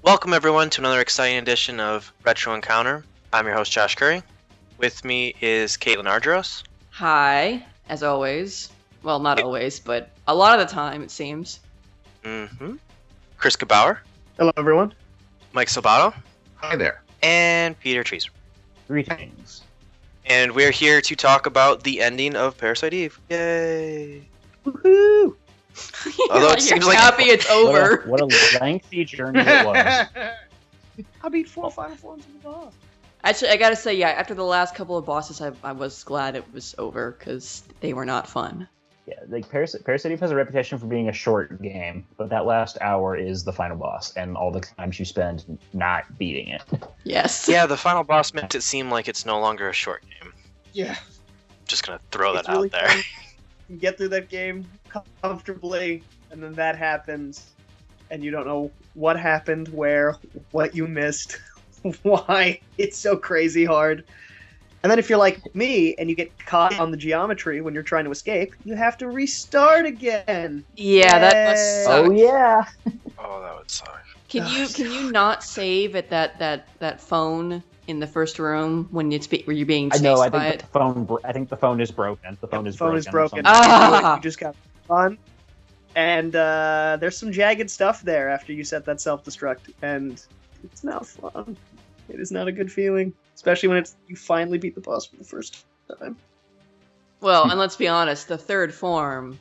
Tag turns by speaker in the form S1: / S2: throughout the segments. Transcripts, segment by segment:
S1: Welcome everyone to another exciting edition of Retro Encounter. I'm your host Josh Curry. With me is Caitlin Argyros.
S2: Hi, as always. Well, not always, but a lot of the time, it seems.
S1: Chris Gebauer.
S3: Hello, everyone.
S1: Mike Salbato.
S4: Hi there.
S1: And Peter Triezenberg.
S4: Greetings.
S1: And we're here to talk about the ending of Parasite Eve. Yay!
S3: Woohoo!
S1: Although it
S2: You're
S1: seems like
S2: happy it's over.
S4: What a lengthy journey it was.
S3: I beat 4 final forms of the boss.
S2: Actually, I gotta say, yeah, after the last couple of bosses, I was glad it was over, because they were not fun.
S4: Yeah, like Parasite Eve has a reputation for being a short game, but that last hour is the final boss, and all the times you spend not beating it.
S2: Yes.
S1: Yeah, the final boss makes it seem like it's no longer a short game.
S3: Yeah.
S1: Just gonna throw
S3: It's
S1: that
S3: really
S1: out there.
S3: fun. You get through that game comfortably, and then that happens, and you don't know what happened, where, what you missed, why. It's so crazy hard. And then if you're like me, and you get caught on the geometry when you're trying to escape, you have to restart again.
S2: Yeah, that must suck.
S4: Oh yeah.
S1: Oh, that would suck.
S2: Can you not save at that phone in the first room when where you're being
S4: I
S2: chased
S4: know.
S2: by it?
S4: I think the phone is broken. The phone is
S3: broken.
S2: Ah!
S3: You just got fun. And there's some jagged stuff there after you set that self-destruct, and it's not fun. It is not a good feeling, especially when you finally beat the boss for the first time.
S2: Well, and let's be honest, the third form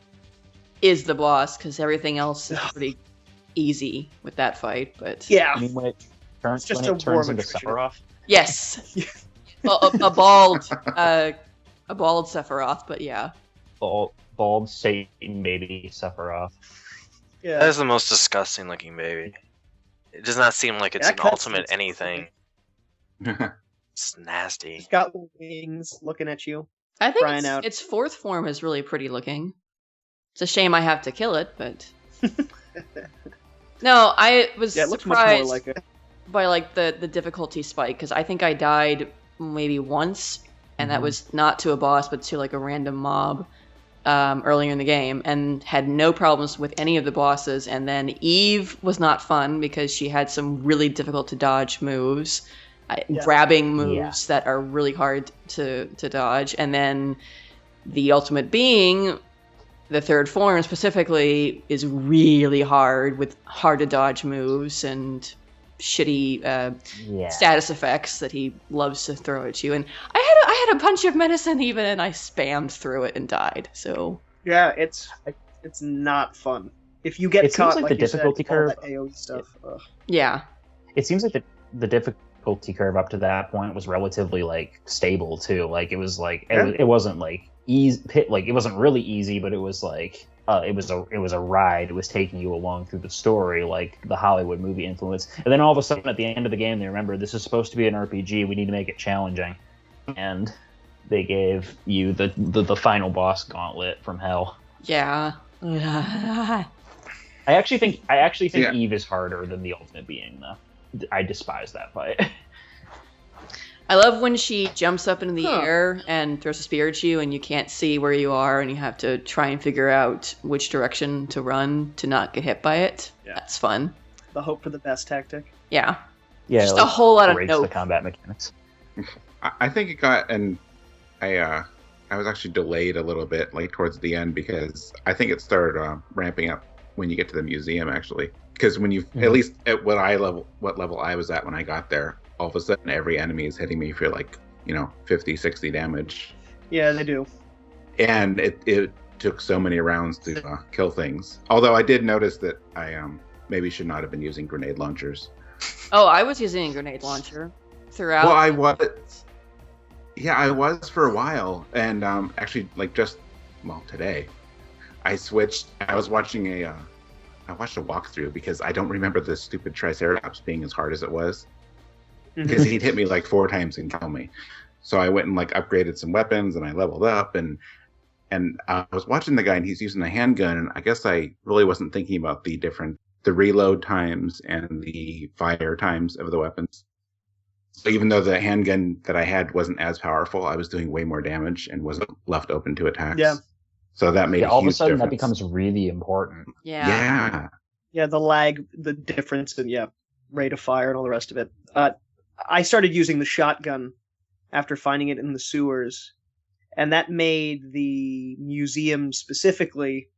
S2: is the boss, because everything else is pretty easy with that fight, but...
S3: Yeah.
S4: I mean, when it turns,
S3: It's just
S4: when
S3: a
S4: it turns
S3: warm
S4: into
S3: attrition.
S4: Sephiroth.
S2: Yes. a bald Sephiroth, but yeah.
S4: Bald Satan baby Sephiroth.
S3: Yeah.
S1: That is the most disgusting looking baby. It does not seem like it's
S3: That
S1: an
S3: cutscene's
S1: ultimate anything. It's nasty.
S3: It's got wings looking at you.
S2: I think
S3: Crying out.
S2: its fourth form is really pretty looking. It's a shame I have to kill it, but... No, I was
S3: Yeah, it looks much
S2: surprised
S3: more like it.
S2: by like the difficulty spike, because I think I died maybe once, and that was not to a boss, but to like a random mob earlier in the game, and had no problems with any of the bosses. And then Eve was not fun because she had some really difficult to dodge moves, grabbing moves that are really hard to dodge. And then the ultimate being, the third form specifically, is really hard with hard to dodge moves and shitty status effects that he loves to throw at you. And I had a bunch of medicine even, and I spammed through it and died. So
S3: Yeah, it's not fun. If you get
S4: It
S3: caught,
S4: seems like
S3: like
S4: the
S3: you said,
S4: difficulty
S3: all
S4: curve-
S3: that AoE stuff. Ugh.
S2: yeah,
S4: It seems like the difficulty curve up to that point was relatively like stable too. Like it was like it wasn't like easy. Like it wasn't really easy, but it was like it was a ride. It was taking you along through the story, like the Hollywood movie influence. And then all of a sudden, at the end of the game, they remember this is supposed to be an RPG. We need to make it challenging, and they gave you the final boss gauntlet from hell.
S2: yeah.
S4: I actually think
S5: Yeah.
S4: Eve is harder than the ultimate being, though. I despise that fight.
S2: I love when she jumps up into the air and throws a spear at you, and you can't see where you are, and you have to try and figure out which direction to run to not get hit by it.
S3: Yeah.
S2: That's fun.
S3: The hope for the best tactic.
S2: Yeah.
S4: Yeah,
S2: Just a whole lot of
S4: breaks the
S2: nope.
S4: combat mechanics.
S5: I think it got, and I was actually delayed a little bit, like towards the end, because I think it started ramping up when you get to the museum, actually. Because when you, at least at what level I was at when I got there, all of a sudden every enemy is hitting me for like 50, 60 damage,
S3: Yeah, they do.
S5: and it took so many rounds to kill things. Although I did notice that I maybe should not have been using grenade launchers.
S2: Oh, I was using a grenade launcher throughout.
S5: Well, I was for a while, and actually, today, I switched. I was watching I watched a walkthrough because I don't remember the stupid Triceratops being as hard as it was, because he'd hit me like 4 times and kill me. So I went and like upgraded some weapons, and I leveled up, and I was watching the guy, and he's using a handgun, and I guess I really wasn't thinking about the reload times and the fire times of the weapons. So even though the handgun that I had wasn't as powerful, I was doing way more damage and wasn't left open to attacks.
S3: Yeah.
S5: So that made
S4: all of a
S5: huge
S4: sudden
S5: difference.
S4: that becomes really important.
S2: Yeah.
S5: Yeah.
S3: Yeah, the lag, the difference in rate of fire and all the rest of it. I started using the shotgun after finding it in the sewers, and that made the museum specifically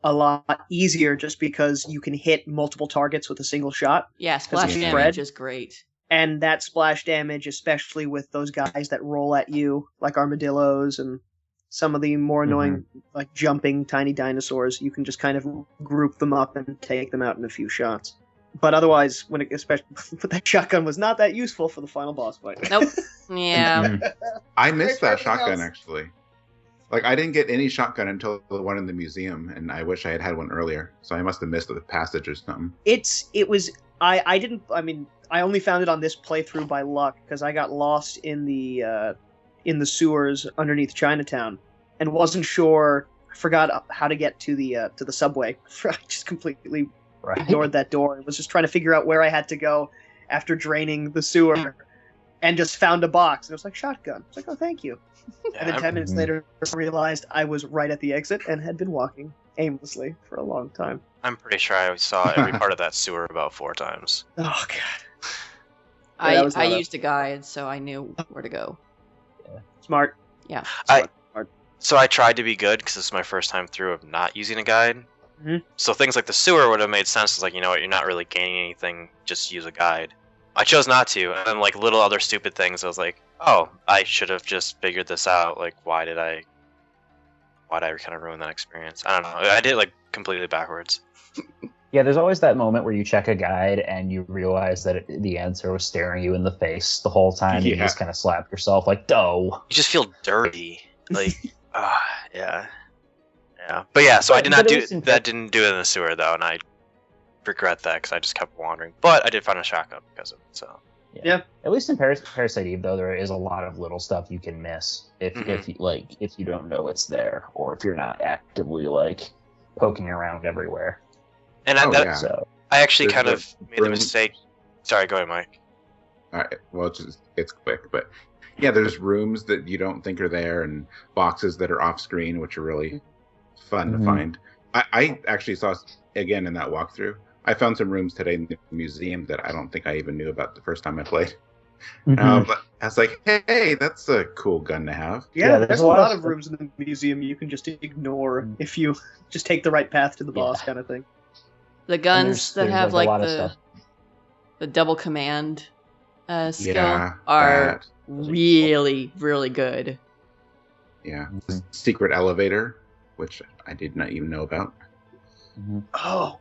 S3: a lot easier just because you can hit multiple targets with a single shot.
S2: Yeah, splash
S3: it's
S2: damage
S3: spread.
S2: is great.
S3: And that splash damage, especially with those guys that roll at you, like armadillos and some of the more annoying, like jumping tiny dinosaurs, you can just kind of group them up and take them out in a few shots. But otherwise, especially with that shotgun, was not that useful for the final boss fight.
S2: Nope. Yeah.
S5: I missed that shotgun actually. Like, I didn't get any shotgun until the one in the museum, and I wish I had had one earlier. So I must have missed the passage or something. I only found it on this playthrough by luck because I got lost in the sewers underneath Chinatown and wasn't sure. I forgot how to get to the subway. I just completely ignored that door and was just trying to figure out where I had to go after draining the sewer, and just found a box and it was like shotgun. It's like, oh, thank you. And then 10 minutes later, I realized I was right at the exit and had been walking aimlessly for a long time.
S1: I'm pretty sure I saw every part of that sewer about 4 times.
S3: Oh, God.
S2: I used a guide, so I knew where to go.
S3: Yeah. Smart.
S2: Yeah.
S1: So I tried to be good because this is my first time through of not using a guide.
S3: Mm-hmm.
S1: So things like the sewer would have made sense. It's like, you know what, you're not really gaining anything, just use a guide. I chose not to, and then like little other stupid things, I was like, oh, I should have just figured this out. Like, why did I kind of ruin that experience? I don't know. I did it like completely backwards.
S4: Yeah, there's always that moment where you check a guide and you realize that the answer was staring you in the face the whole time. You just kind of slap yourself like, "Doh."
S1: You just feel dirty, like, yeah. But yeah, so I did not do that. Didn't do it in the sewer though, and I regret that because I just kept wandering. But I did find a shotgun because of it. So
S3: yeah.
S4: At least in Parasite Eve, though, there is a lot of little stuff you can miss if you don't know it's there, or if you're not actively like poking around everywhere.
S1: And I actually
S5: There's
S1: kind of made the mistake. Sorry, go ahead, Mike.
S5: All right. Well, it's quick, but yeah, there's rooms that you don't think are there, and boxes that are off screen, which are really fun to find. I actually saw, again in that walkthrough, I found some rooms today in the museum that I don't think I even knew about the first time I played. But I was like, hey, that's a cool gun to have.
S3: Yeah, there's a lot of rooms in the museum you can just ignore if you just take the right path to the boss kind of thing.
S2: The guns that have like the double command skill are really, really good.
S5: Yeah. The secret elevator, which I did not even know about.
S3: Oh,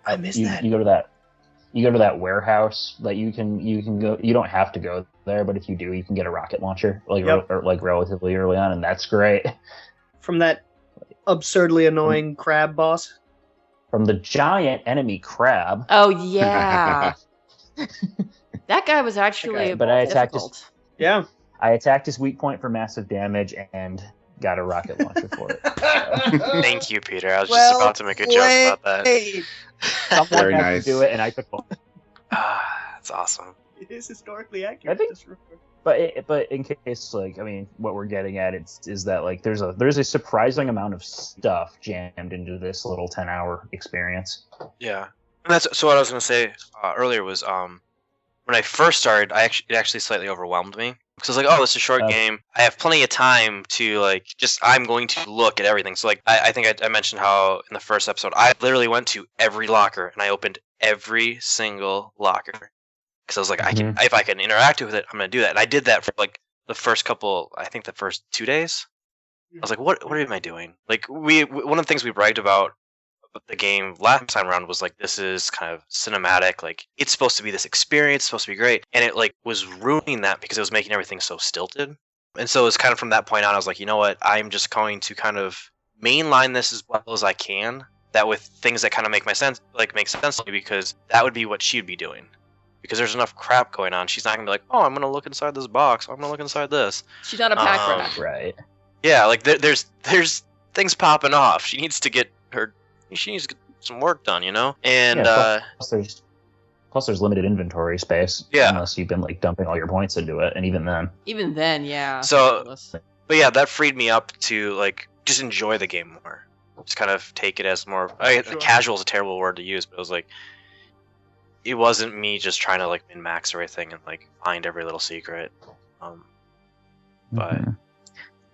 S3: I missed that.
S4: You go to that warehouse that you can go. You don't have to go there, but if you do, you can get a rocket launcher like relatively early on, and that's great.
S3: From that absurdly annoying crab boss.
S4: From the giant enemy crab.
S2: Oh yeah, that guy was actually difficult.
S4: I attacked his weak point for massive damage and got a rocket launcher for it.
S1: Thank you, Peter. I was just about to make a joke about that.
S4: Someone
S5: Very
S4: had
S5: nice.
S4: to do it, and I took one.
S1: That's awesome.
S3: It is historically accurate.
S4: I think, but in case what we're getting at is that like there's a surprising amount of stuff jammed into this little 10-hour experience.
S1: Yeah, and that's so what I was gonna say earlier was when I first started, it actually slightly overwhelmed me because I was like, oh, it's a short game. I have plenty of time to I'm going to look at everything. So I think I mentioned how in the first episode I literally went to every locker and I opened every single locker. Because I was like, if I can interact with it, I'm going to do that. And I did that for the first 2 days. I was like, what am I doing? One of the things we bragged about the game last time around was this is kind of cinematic. It's supposed to be this experience, supposed to be great. And it was ruining that because it was making everything so stilted. And so it was kind of from that point on, I was like, you know what? I'm just going to kind of mainline this as well as I can. That with things that kind of make sense to me, because that would be what she'd be doing. Because there's enough crap going on. She's not going to be like, oh, I'm going to look inside this box. I'm going to look inside this.
S2: She's not a pack rat.
S4: Right.
S1: Yeah, there's things popping off. She needs to get some work done, And
S4: plus there's limited inventory space.
S1: Yeah.
S4: Unless you've been dumping all your points into it, and even then.
S2: Yeah.
S1: So, but yeah, that freed me up to just enjoy the game more. Just kind of take it as more. Casual is a terrible word to use, but it was it wasn't me just trying to like min max everything and like find every little secret. But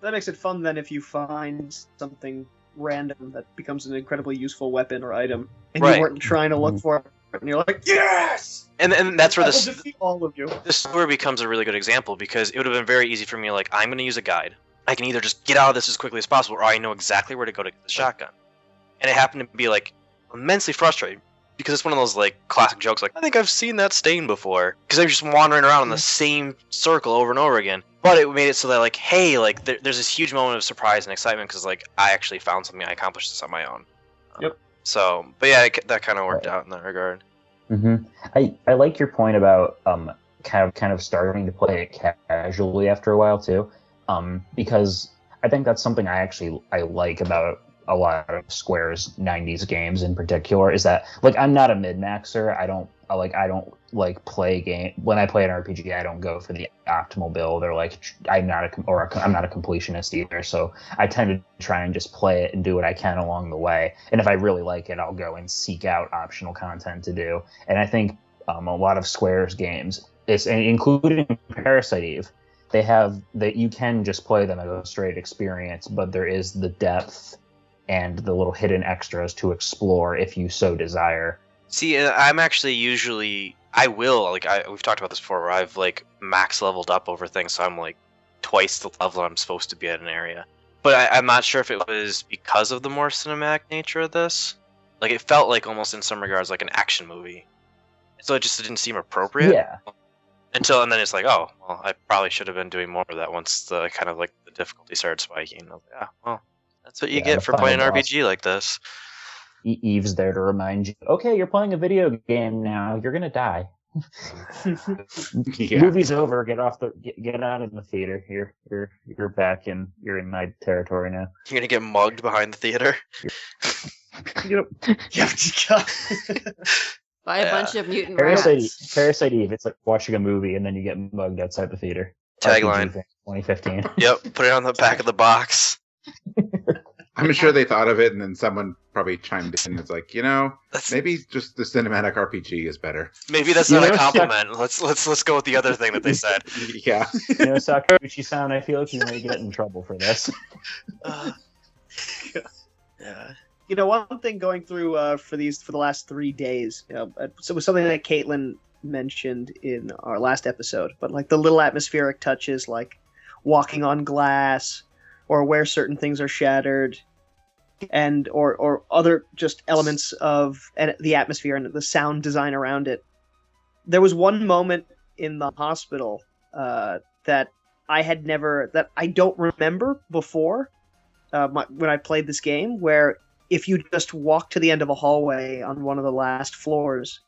S3: that makes it fun then if you find something random that becomes an incredibly useful weapon or item, and you weren't trying to look for it, and you're like, yes!
S1: And that's where
S3: I will defeat all of you.
S1: The sewer becomes a really good example, because it would have been very easy for me, like, I'm going to use a guide. I can either just get out of this as quickly as possible, or I know exactly where to go to get the shotgun. And it happened to be, like, immensely frustrating, because it's one of those, like, classic jokes, like, I think I've seen that stain before. Because I'm just wandering around in the same circle over and over again. But it made it so that, like, hey, like, there's this huge moment of surprise and excitement, because, like, I actually found something, I accomplished this on my own.
S3: Yep.
S1: So, but yeah, that kind of worked out in that regard.
S4: I like your point about kind of starting to play it casually after a while too, because I think that's something I like about a lot of Square's 90s games in particular, is that, like, I'm not a min-maxer. I don't like play game when I play an RPG. I don't go for the optimal build, or like I'm not a completionist either. So I tend to try and just play it and do what I can along the way. And if I really like it, I'll go and seek out optional content to do. And I think a lot of Square's games, including Parasite Eve, they have that you can just play them as a straight experience, but there is the depth and the little hidden extras to explore if you so desire.
S1: See, I'm actually we've talked about this before, where I've like max leveled up over things, so I'm like twice the level I'm supposed to be at an area. But I'm not sure if it was because of the more cinematic nature of this. Like, it felt like almost in some regards like an action movie, so it just didn't seem appropriate.
S4: Yeah.
S1: And then it's like, oh, well, I probably should have been doing more of that once the kind of like the difficulty started spiking. I was like, yeah, well, that's what you get for playing an RPG like this.
S4: Eve's there to remind you, okay, you're playing a video game now. You're gonna die. Movie's over. Get out of the theater. You're back and you're in my territory now.
S1: You're gonna get mugged behind the theater.
S2: By a bunch of mutant rats.
S4: Parasite Eve. It's like watching a movie and then you get mugged outside the theater.
S1: Tagline.
S4: 2015.
S1: Yep. Put it on the back of the box.
S5: I'm sure they thought of it, and then someone probably chimed in. It's like, maybe just the cinematic RPG is better.
S1: Maybe that's not a compliment. Let's go with the other thing that they said.
S5: Yeah.
S4: Sakaguchi-san, I feel like you may get in trouble for this.
S1: Yeah.
S3: One thing going through for the last 3 days, so it was something that Caitlin mentioned in our last episode, but like the little atmospheric touches, like walking on glass, or where certain things are shattered, and or other just elements of the atmosphere and the sound design around it. There was one moment in the hospital that I don't remember before when I played this game, where if you just walk to the end of a hallway on one of the last floors,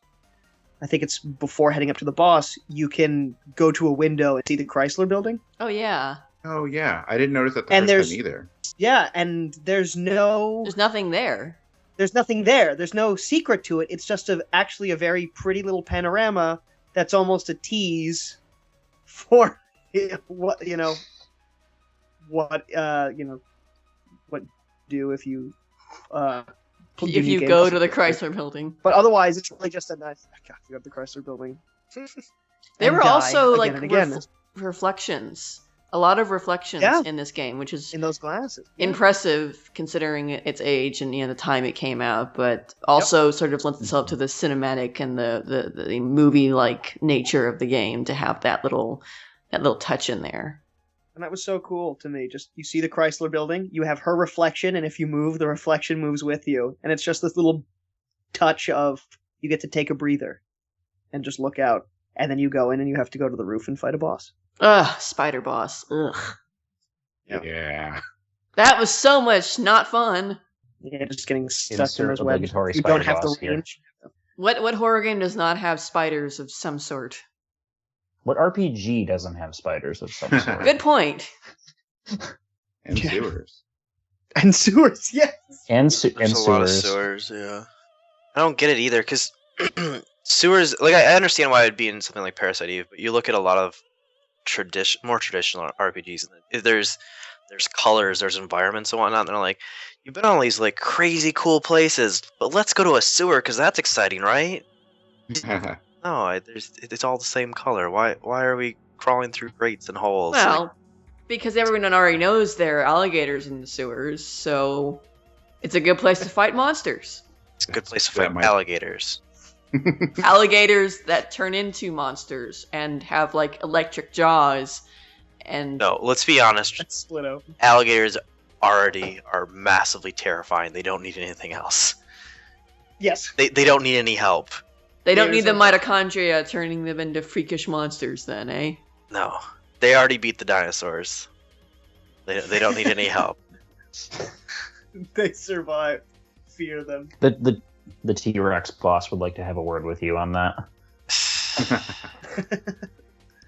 S3: I think it's before heading up to the boss, you can go to a window and see the Chrysler building.
S2: Oh, yeah.
S5: Oh, yeah. I didn't notice that the first time either.
S3: Yeah, and there's
S2: nothing there.
S3: There's nothing there. There's no secret to it. It's just actually a very pretty little panorama that's almost a tease for what do if you
S2: go to the Chrysler building.
S3: But otherwise, it's really just a nice. God, you have the Chrysler building.
S2: There were also like reflections. A lot of reflections in this game, which is
S3: in those glasses.
S2: Impressive considering its age and the time it came out, but also sort of lends itself to the cinematic and the movie-like nature of the game to have that little touch in there.
S3: And that was so cool to me. Just you see the Chrysler building, you have her reflection, and if you move, the reflection moves with you, and it's just this little touch of you get to take a breather and just look out, and then you go in and you have to go to the roof and fight a boss.
S2: Ugh, spider boss. Ugh.
S5: Yeah.
S2: That was so much not fun.
S3: Yeah, just getting stuck in those webs. You don't have the range.
S2: What horror game does not have spiders of some sort?
S4: What RPG doesn't have spiders of some sort?
S2: Good point.
S5: And sewers.
S3: And sewers, yes.
S4: And
S1: There's
S4: sewers.
S1: A lot of sewers, yeah. I don't get it either, because sewers, like, I understand why it'd be in something like Parasite Eve, but you look at a lot of more traditional RPGs, and there's colors, there's environments and whatnot, and they're like, you've been on all these like crazy cool places, but let's go to a sewer because that's exciting, right? No, it's all the same color. Why are we crawling through grates and holes?
S2: Well, because everyone already knows there are alligators in the sewers, so it's a good place to fight monsters.
S1: It's a good place to fight alligators.
S2: Alligators that turn into monsters and have like electric jaws. And
S1: no, let's be honest.
S3: That's split open.
S1: Alligators already are massively terrifying. They don't need anything else.
S3: Yes.
S1: They don't need any help.
S2: They don't need the mitochondria turning them into freakish monsters then, eh?
S1: No. They already beat the dinosaurs. They don't need any help.
S3: They survive. Fear them.
S4: The T-Rex boss would like to have a word with you on that.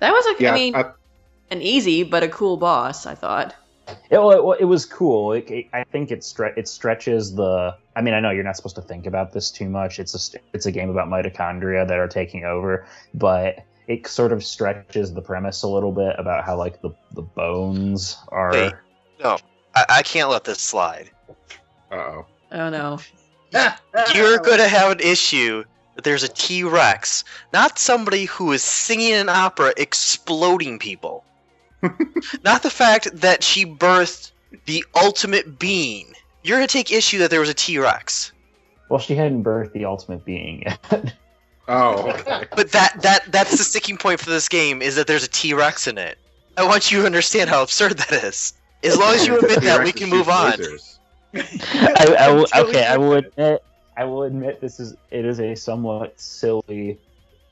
S2: That was an easy but a cool boss, I thought.
S4: It was cool. I think it stretches the. I mean, I know you're not supposed to think about this too much. It's a game about mitochondria that are taking over, but it sort of stretches the premise a little bit about how like the bones are.
S1: Wait, no, I can't let this slide.
S5: Uh-oh.
S2: Oh no.
S1: You're gonna have an issue that there's a T-Rex, not somebody who is singing an opera exploding people. Not the fact that she birthed the ultimate being. You're gonna take issue that there was a T-Rex.
S4: Well, she hadn't birthed the ultimate being yet.
S5: Oh, okay.
S1: But that's the sticking point for this game, is that there's a T-Rex in it. I want you to understand how absurd that is. As long as you admit that, we can move on.
S4: I will admit it is a somewhat silly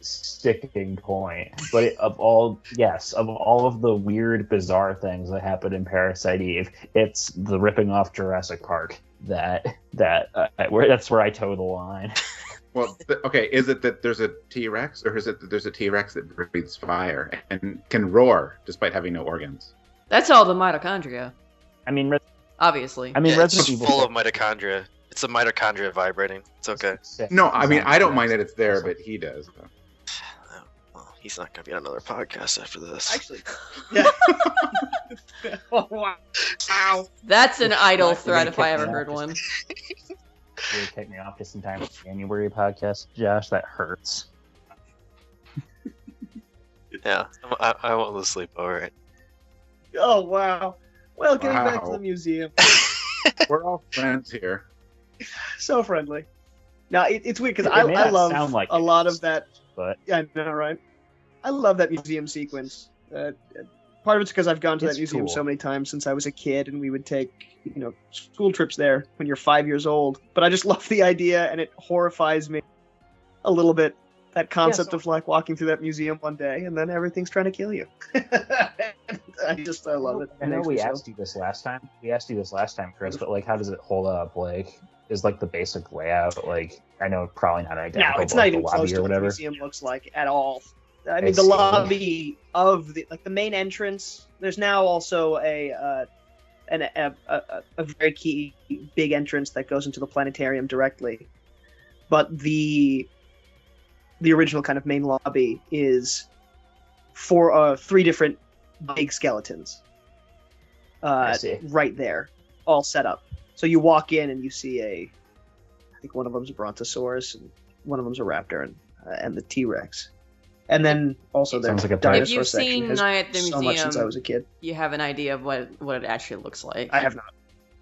S4: sticking point, but of all of the weird, bizarre things that happen in Parasite Eve, it's the ripping off Jurassic Park that's where I toe the line.
S5: Well, okay, is it that there's a T-Rex, or is it that there's a T-Rex that breathes fire and can roar despite having no organs?
S2: That's all the mitochondria.
S4: I mean,
S2: obviously.
S1: It's
S4: Resident
S1: just
S4: Evil
S1: full of mitochondria. It's a mitochondria vibrating. It's okay.
S5: No, I mean, I don't mind that it's there, but he does.
S1: Well, he's not going to be on another podcast after this.
S3: Actually, yeah. Oh, wow.
S2: That's an idle threat if I ever heard one.
S4: You kicked me off just in time for the January podcast, Josh. That hurts.
S1: Yeah, I won't lose sleep over it.
S3: Oh, wow. Well, getting back to the museum.
S5: We're all friends here.
S3: So friendly. Now, it's weird, because I love a lot of that.
S4: But
S3: yeah, I know, right? I love that museum sequence. Part of it's because I've gone to that museum so many times since I was a kid, and we would take, school trips there when you're 5 years old. But I just love the idea, and it horrifies me a little bit, that concept of like walking through that museum one day and then everything's trying to kill you. I love it.
S4: I know we asked you this last time. Chris, but like, how does it hold up? Like, is like the basic layout, like, I know probably not identical.
S3: No, it's not even
S4: the
S3: close to what the museum looks like at all. I mean, the lobby of the main entrance. There's now also a very key big entrance that goes into the planetarium directly, but the original kind of main lobby is for 3 different big skeletons. Right there, all set up. So you walk in and you see I think one of them's a Brontosaurus and one of them's a raptor and the T-Rex. And then also the dinosaur section has
S2: Night at the
S3: so
S2: Museum,
S3: much since I was a kid.
S2: You have an idea of what it actually looks like.
S3: I have not,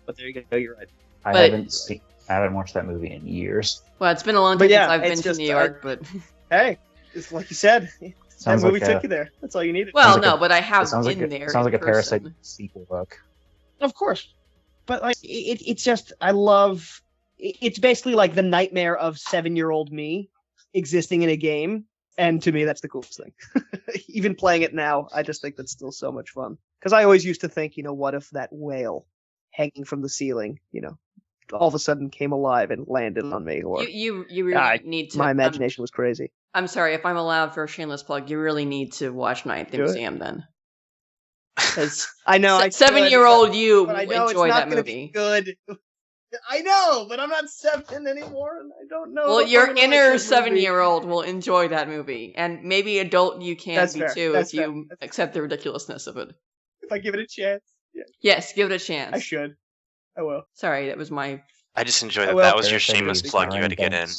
S3: but there you go. You're right.
S4: I haven't watched that movie in years.
S2: Well, it's been a long time since I've been to New York, but
S3: hey, it's like you said, that movie took you there. That's all you needed.
S2: Well, no, but I have been there.
S4: Sounds like a Parasite sequel book.
S3: Of course, but like it's just I love. It's basically like the nightmare of 7-year-old me existing in a game. And to me, that's the coolest thing. Even playing it now, I just think that's still so much fun. Because I always used to think, what if that whale hanging from the ceiling, all of a sudden came alive and landed on me? Or
S2: you really need to.
S3: My imagination was crazy.
S2: I'm sorry, if I'm allowed for a shameless plug, you really need to watch Night at the Museum then. Because
S3: I know
S2: 7-year-old you will enjoy that
S3: Be
S2: movie.
S3: good. I know, but I'm not 7 anymore, and I don't know.
S2: Well, your inner 7-year-old will enjoy that movie, and maybe adult you can be too if you accept the ridiculousness of it.
S3: If I give it a chance, yeah.
S2: Yes, give it a chance.
S3: I should. I will.
S2: Sorry, that was my.
S1: I just enjoy that. That was your shameless plug. You had to get in.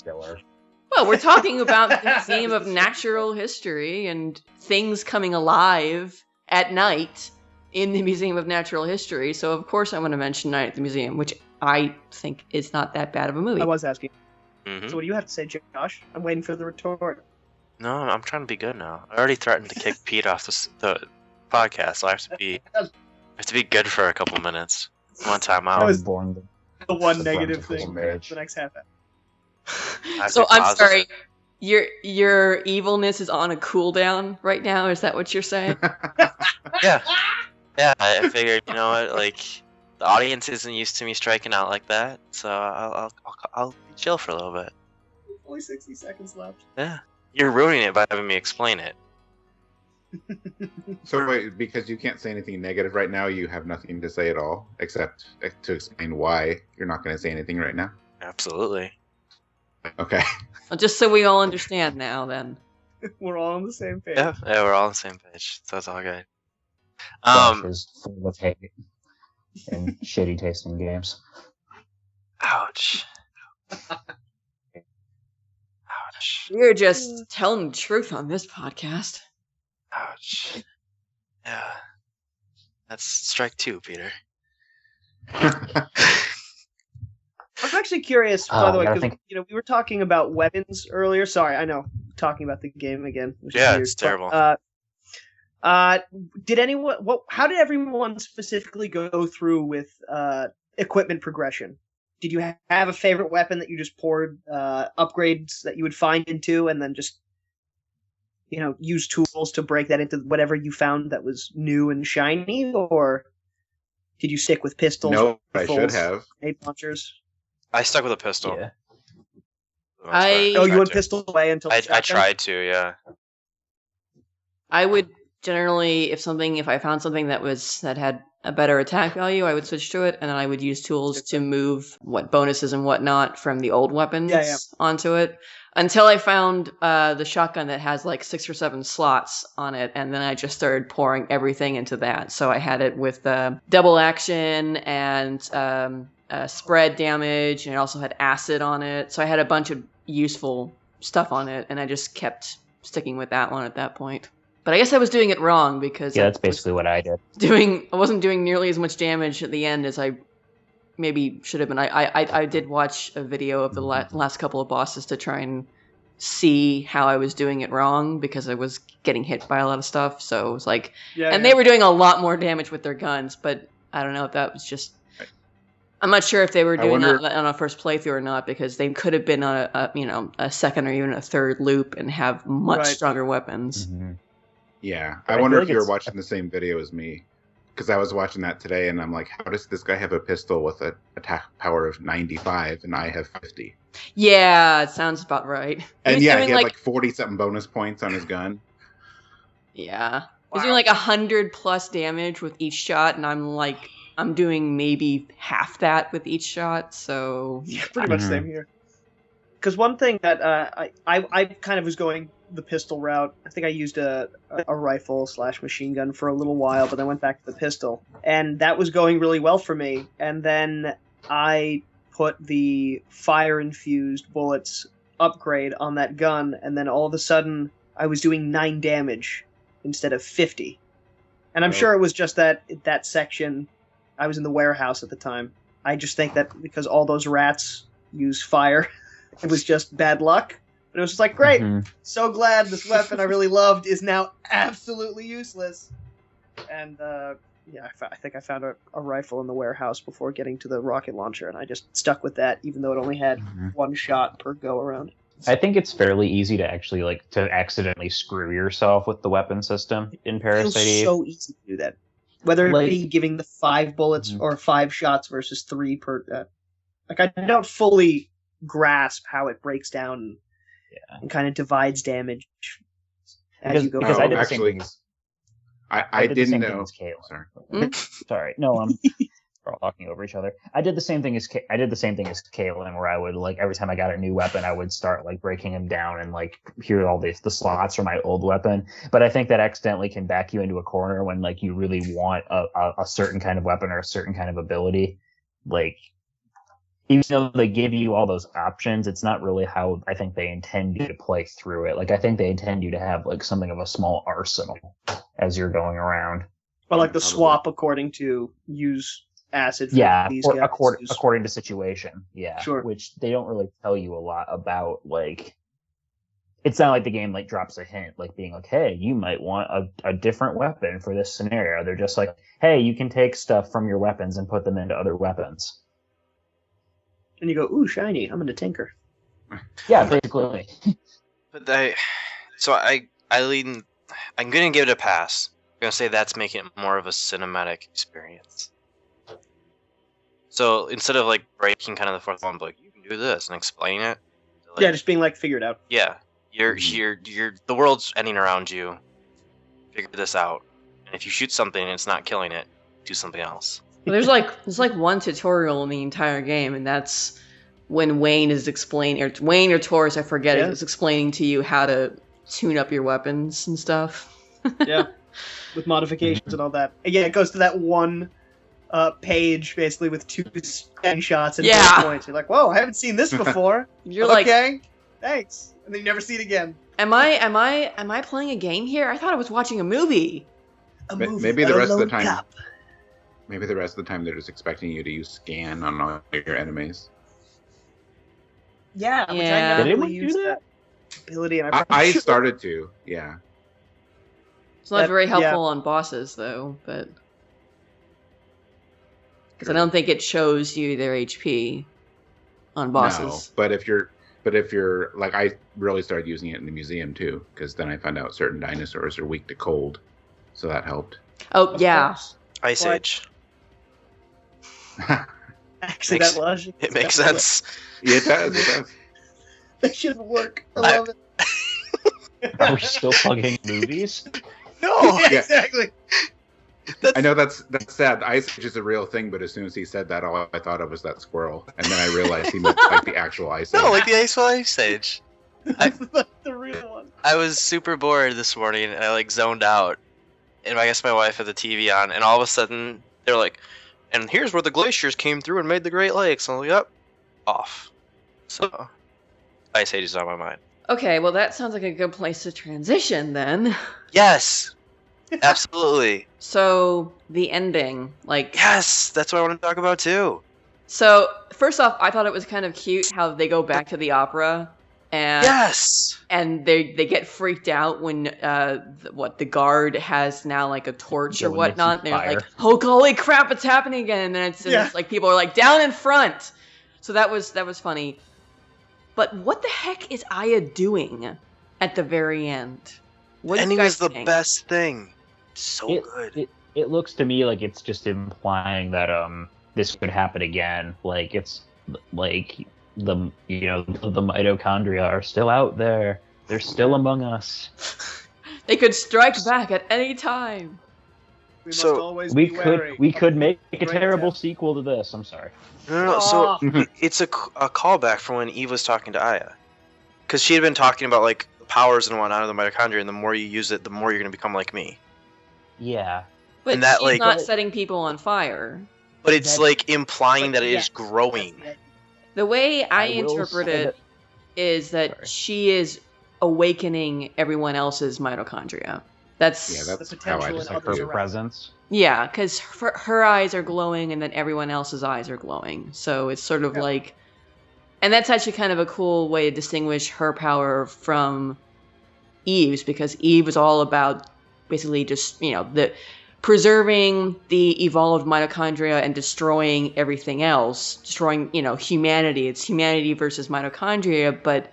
S2: Well, we're talking about the Museum of Natural History and things coming alive at night in the Museum of Natural History. So, of course, I'm going to mention Night at the Museum, which I think is not that bad of a movie.
S3: I was asking.
S1: Mm-hmm.
S3: So what do you have to say, Josh? I'm waiting for the retort.
S1: No, I'm trying to be good now. I already threatened to kick Pete off the podcast, so I have to be good for a couple minutes. One time out.
S3: That was
S4: Born
S3: the one
S4: the
S3: negative
S4: front
S3: thing
S4: page.
S3: for the next half hour.
S2: So I'm sorry, your evilness is on a cooldown right now. Is that what you're saying?
S1: Yeah. Yeah, I figured, you know what, like, the audience isn't used to me striking out like that, so I'll chill for a little bit.
S3: Only 60 seconds left.
S1: Yeah. You're ruining it by having me explain it.
S5: So wait, because you can't say anything negative right now, you have nothing to say at all, except to explain why you're not going to say anything right now?
S1: Absolutely.
S5: Okay.
S2: Well, just so we all understand now, then.
S3: We're all on the same page.
S1: Yeah, we're all on the same page, so it's all good.
S4: Josh is full of hate and shitty taste in games.
S1: Ouch. Ouch.
S2: We're just telling the truth on this podcast.
S1: Ouch. Yeah. That's strike two, Peter.
S3: I'm actually curious, by the way,
S4: I
S3: because
S4: think-
S3: we were talking about weapons earlier. Sorry, I know, talking about the game again. Which is
S1: Yeah,
S3: weird,
S1: it's terrible.
S3: Did anyone? How did everyone specifically go through with equipment progression? Did you have a favorite weapon that you just poured upgrades that you would find into, and then just use tools to break that into whatever you found that was new and shiny, or did you stick with pistols?
S5: No, I should
S3: rifles,
S5: have.
S3: grenade launchers?
S1: I stuck with a pistol.
S4: Yeah.
S1: for the most part.
S3: You
S1: Tried
S3: went
S1: to.
S3: pistol away until
S1: I
S3: shotgun?
S1: tried to, yeah.
S2: I would generally, if I found something that had a better attack value, I would switch to it, and then I would use tools to move bonuses and whatnot from the old weapons onto it. Until I found the shotgun that has like 6 or 7 slots on it, and then I just started pouring everything into that. So I had it with double action and spread damage, and it also had acid on it. So I had a bunch of useful stuff on it, and I just kept sticking with that one at that point. But I guess I was doing it wrong because
S4: Yeah, that's basically what I did.
S2: I wasn't doing nearly as much damage at the end as I maybe should have been. I did watch a video of the last couple of bosses to try and see how I was doing it wrong, because I was getting hit by a lot of stuff. So it was like, they were doing a lot more damage with their guns, but I don't know if that was just. I'm not sure if they were doing that on a first playthrough or not, because they could have been on a second or even a third loop and have much stronger weapons.
S4: Mm-hmm.
S5: Yeah,
S4: But
S5: I wonder
S4: feel
S5: if
S4: like
S5: you're
S4: it's-
S5: watching the same video as me, because I was watching that today, and I'm like, how does this guy have a pistol with an attack power of 95 and I have 50?
S2: Yeah, it sounds about right.
S5: And
S2: He
S5: yeah,
S2: was
S5: he
S2: doing
S5: had like 40-something bonus points on his gun.
S2: Yeah. He's doing like 100 plus damage with each shot, and I'm doing maybe half that with each shot, so
S3: Yeah, pretty much same here. Because one thing that I kind of was going the pistol route. I think I used a rifle / machine gun for a little while, but then went back to the pistol, and that was going really well for me. And then I put the fire infused bullets upgrade on that gun, and then all of a sudden I was doing 9 damage instead of 50. And I'm sure it was just that section. I was in the warehouse at the time. I just think that because all those rats use fire, it was just bad luck. But it was just like, great, so glad this weapon I really loved is now absolutely useless. And I think I found a rifle in the warehouse before getting to the rocket launcher, and I just stuck with that, even though it only had 1 shot per go around.
S4: I think it's fairly easy to actually to accidentally screw yourself with the weapon system in Parasite Eve.
S3: It feels so easy to do that. Whether it be giving the 5 bullets or 5 shots versus 3 per. I don't fully grasp how it breaks down and kind of divides damage as you go.
S4: Because I did the
S5: actually,
S4: same thing.
S5: I
S4: did the
S5: didn't
S4: same thing
S5: know.
S4: as Caitlin.
S5: Sorry.
S4: Sorry, no, we're all talking over each other. I did the same thing as Caitlin, where I would every time I got a new weapon, I would start breaking them down and here are all the slots for my old weapon. But I think that accidentally can back you into a corner when you really want a certain kind of weapon or a certain kind of ability. even though they give you all those options, it's not really how I think they intend you to play through it. Like I think they intend you to have like something of a small arsenal as you're going around.
S3: Or like the swap according to use acid for these
S4: or
S3: guys.
S4: according to situation. Yeah.
S3: Sure.
S4: Which they don't really tell you a lot about. Like, it's not like the game like drops a hint, like being like, hey, you might want a different weapon for this scenario. They're just like, hey, you can take stuff from your weapons and put them into other weapons.
S3: And you go, ooh, shiny, I'm gonna tinker.
S4: Yeah, basically.
S1: But I'm gonna give it a pass. I'm gonna say that's making it more of a cinematic experience. So instead of like breaking kind of the fourth wall, like you can do this and explain it. Like,
S3: Yeah, just being like, figure it out.
S1: Yeah, you're the world's ending around you. Figure this out, and if you shoot something and it's not killing it, do something else.
S2: Well, there's like one tutorial in the entire game, and that's when Wayne is explaining, or Wayne or Taurus, I forget, is explaining to you how to tune up your weapons and stuff.
S3: Yeah, with modifications and all that. And yeah, it goes to that one page basically with 2 screenshots and bullet points. You're like, whoa, I haven't seen this before.
S2: You're like,
S3: okay, thanks, and then you never see it again.
S2: Am I playing a game here? I thought I was watching a movie.
S5: Maybe the rest of the time. Maybe the rest of the time they're just expecting you to use scan on all your enemies.
S3: Yeah, which I
S2: Yeah.
S3: never
S4: Did
S3: really
S4: anyone
S3: used
S4: do
S3: that ability, and
S5: I started to, yeah.
S2: It's not very helpful on bosses though, but because I don't think it shows you their HP on bosses.
S5: No, but if you're like, I really started using it in the museum too, because then I found out certain dinosaurs are weak to cold, so that helped.
S2: Oh yeah.
S1: Ice Age.
S3: Actually, that logic.
S1: It makes sense.
S5: Yeah, it does. It does.
S3: That should work. I love it.
S4: Are we still plugging movies?
S1: No,
S3: Yeah, exactly.
S5: I know that's sad. Ice Age is a real thing, but as soon as he said that, all I thought of was that squirrel, and then I realized he meant like the actual Ice Age.
S1: No, like the Ice Age.
S3: That's the real one.
S1: I was super bored this morning, and I like zoned out. And I guess my wife had the TV on, and all of a sudden they're like, "And here's where the glaciers came through and made the Great Lakes." And I'm like, "Yep, off." So, Ice Age is on my mind.
S2: Okay, well that sounds like a good place to transition then.
S1: Yes, absolutely.
S2: So the ending, like
S1: Yes, that's what I want to talk about too.
S2: So first off, I thought it was kind of cute how they go back to the opera, and
S1: Yes,
S2: and they get freaked out when the guard has now like a torch or
S4: Yeah, when they see
S2: whatnot. They're
S4: fire.
S2: like, "Oh, holy crap, it's happening again!" And then it's like people are like down in front. So that was funny. But what the heck is Aya doing at the very end? What do you
S1: ending
S2: guys
S1: is the
S2: think?
S1: best thing. So good.
S4: It looks to me like it's just implying that this could happen again. Like it's like the mitochondria are still out there. They're still among us.
S2: They could strike back at any time.
S3: We
S1: So,
S3: must always
S4: We
S3: be wary.
S4: could make a
S3: Great
S4: terrible
S3: tip.
S4: sequel to this. I'm sorry.
S1: No, so it's a callback from when Eve was talking to Aya. Because she had been talking about, like, the powers and whatnot of the mitochondria, and the more you use it, the more you're going to become like me.
S4: Yeah.
S2: But
S1: And that,
S2: she's
S1: like-
S2: not setting people on fire.
S1: But it's,
S4: That-
S1: like, implying that it
S3: Yes,
S1: is growing.
S3: that's it.
S2: The way I
S4: I will
S2: interpret
S4: say
S2: it is that
S4: Sorry.
S2: she is awakening everyone else's mitochondria. That's
S5: Yeah, that's
S3: The
S5: how I
S3: potential
S5: just
S3: in
S4: Like
S5: like
S3: others
S4: her
S3: around.
S4: presence.
S2: yeah, because her eyes are glowing, and then everyone else's eyes are glowing. So it's sort of
S3: Yeah.
S2: like, and that's actually kind of a cool way to distinguish her power from Eve's, because Eve was all about basically just the preserving the evolved mitochondria and destroying everything else, destroying humanity. It's humanity versus mitochondria, but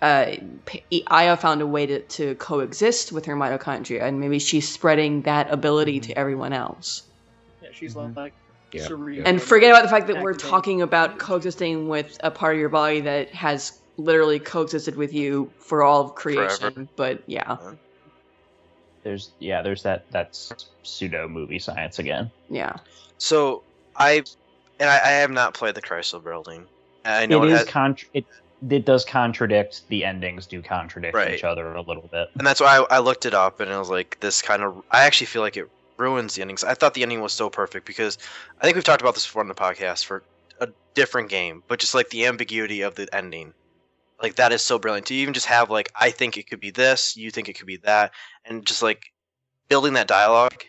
S2: Aya found a way to coexist with her mitochondria, and maybe she's spreading that ability to everyone else.
S3: Yeah, she's
S4: Mhm.
S3: like
S5: Yeah,
S3: cerebral.
S5: yeah.
S2: And forget about the fact that we're
S3: Activating.
S2: talking about coexisting with a part of your body that has literally coexisted with you for all of creation.
S1: Forever.
S2: But yeah,
S4: There's that pseudo movie science again.
S2: yeah.
S1: So, I have not played the Chrysler Building. I know
S4: It
S1: it
S4: is
S1: has,
S4: it does contradict, the endings do contradict
S1: Right.
S4: each other a little bit.
S1: and that's why I looked it up, and it was like, this kind of... I actually feel like it ruins the endings. I thought the ending was so perfect, because I think we've talked about this before on the podcast. a different game, but just like the ambiguity of the ending, like that is so brilliant. To even just have like, I think it could be this, you think it could be that, and just like building that dialogue.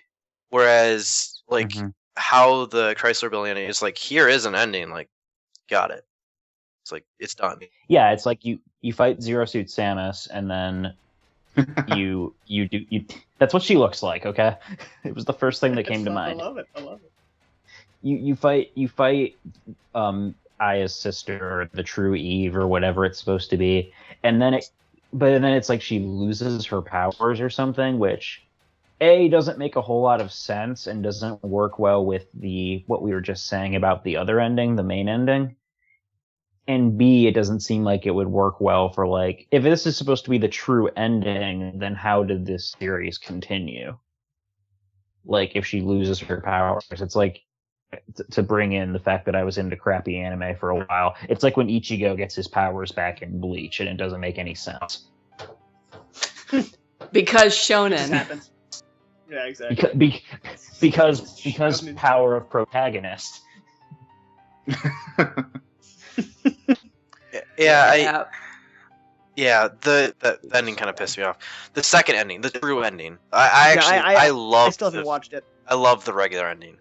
S1: Whereas like how the Chrysler Rebellion is like, here is an ending, like got it. It's like it's done.
S4: Yeah, it's like you fight Zero Suit Samus, and then you that's what she looks like. Okay, it was the first thing that came to mind.
S3: I love it.
S4: You fight Aya's sister, or the true Eve, or whatever it's supposed to be, and then it's like she loses her powers or something, which doesn't make a whole lot of sense and doesn't work well with what we were just saying about the other ending, the main ending. And B, it doesn't seem like it would work well for, like, if this is supposed to be the true ending, then how did this series continue? Like, if she loses her powers, it's like, to bring in the fact that I was into crappy anime for a while, it's like when Ichigo gets his powers back in Bleach, and it doesn't make any sense.
S2: Because
S3: It
S2: shonen.
S3: happens. Yeah, exactly.
S4: Because power of protagonist.
S1: The ending kind of pissed me off. The second ending, the true ending, I love.
S3: I still haven't watched it.
S1: I love the regular ending.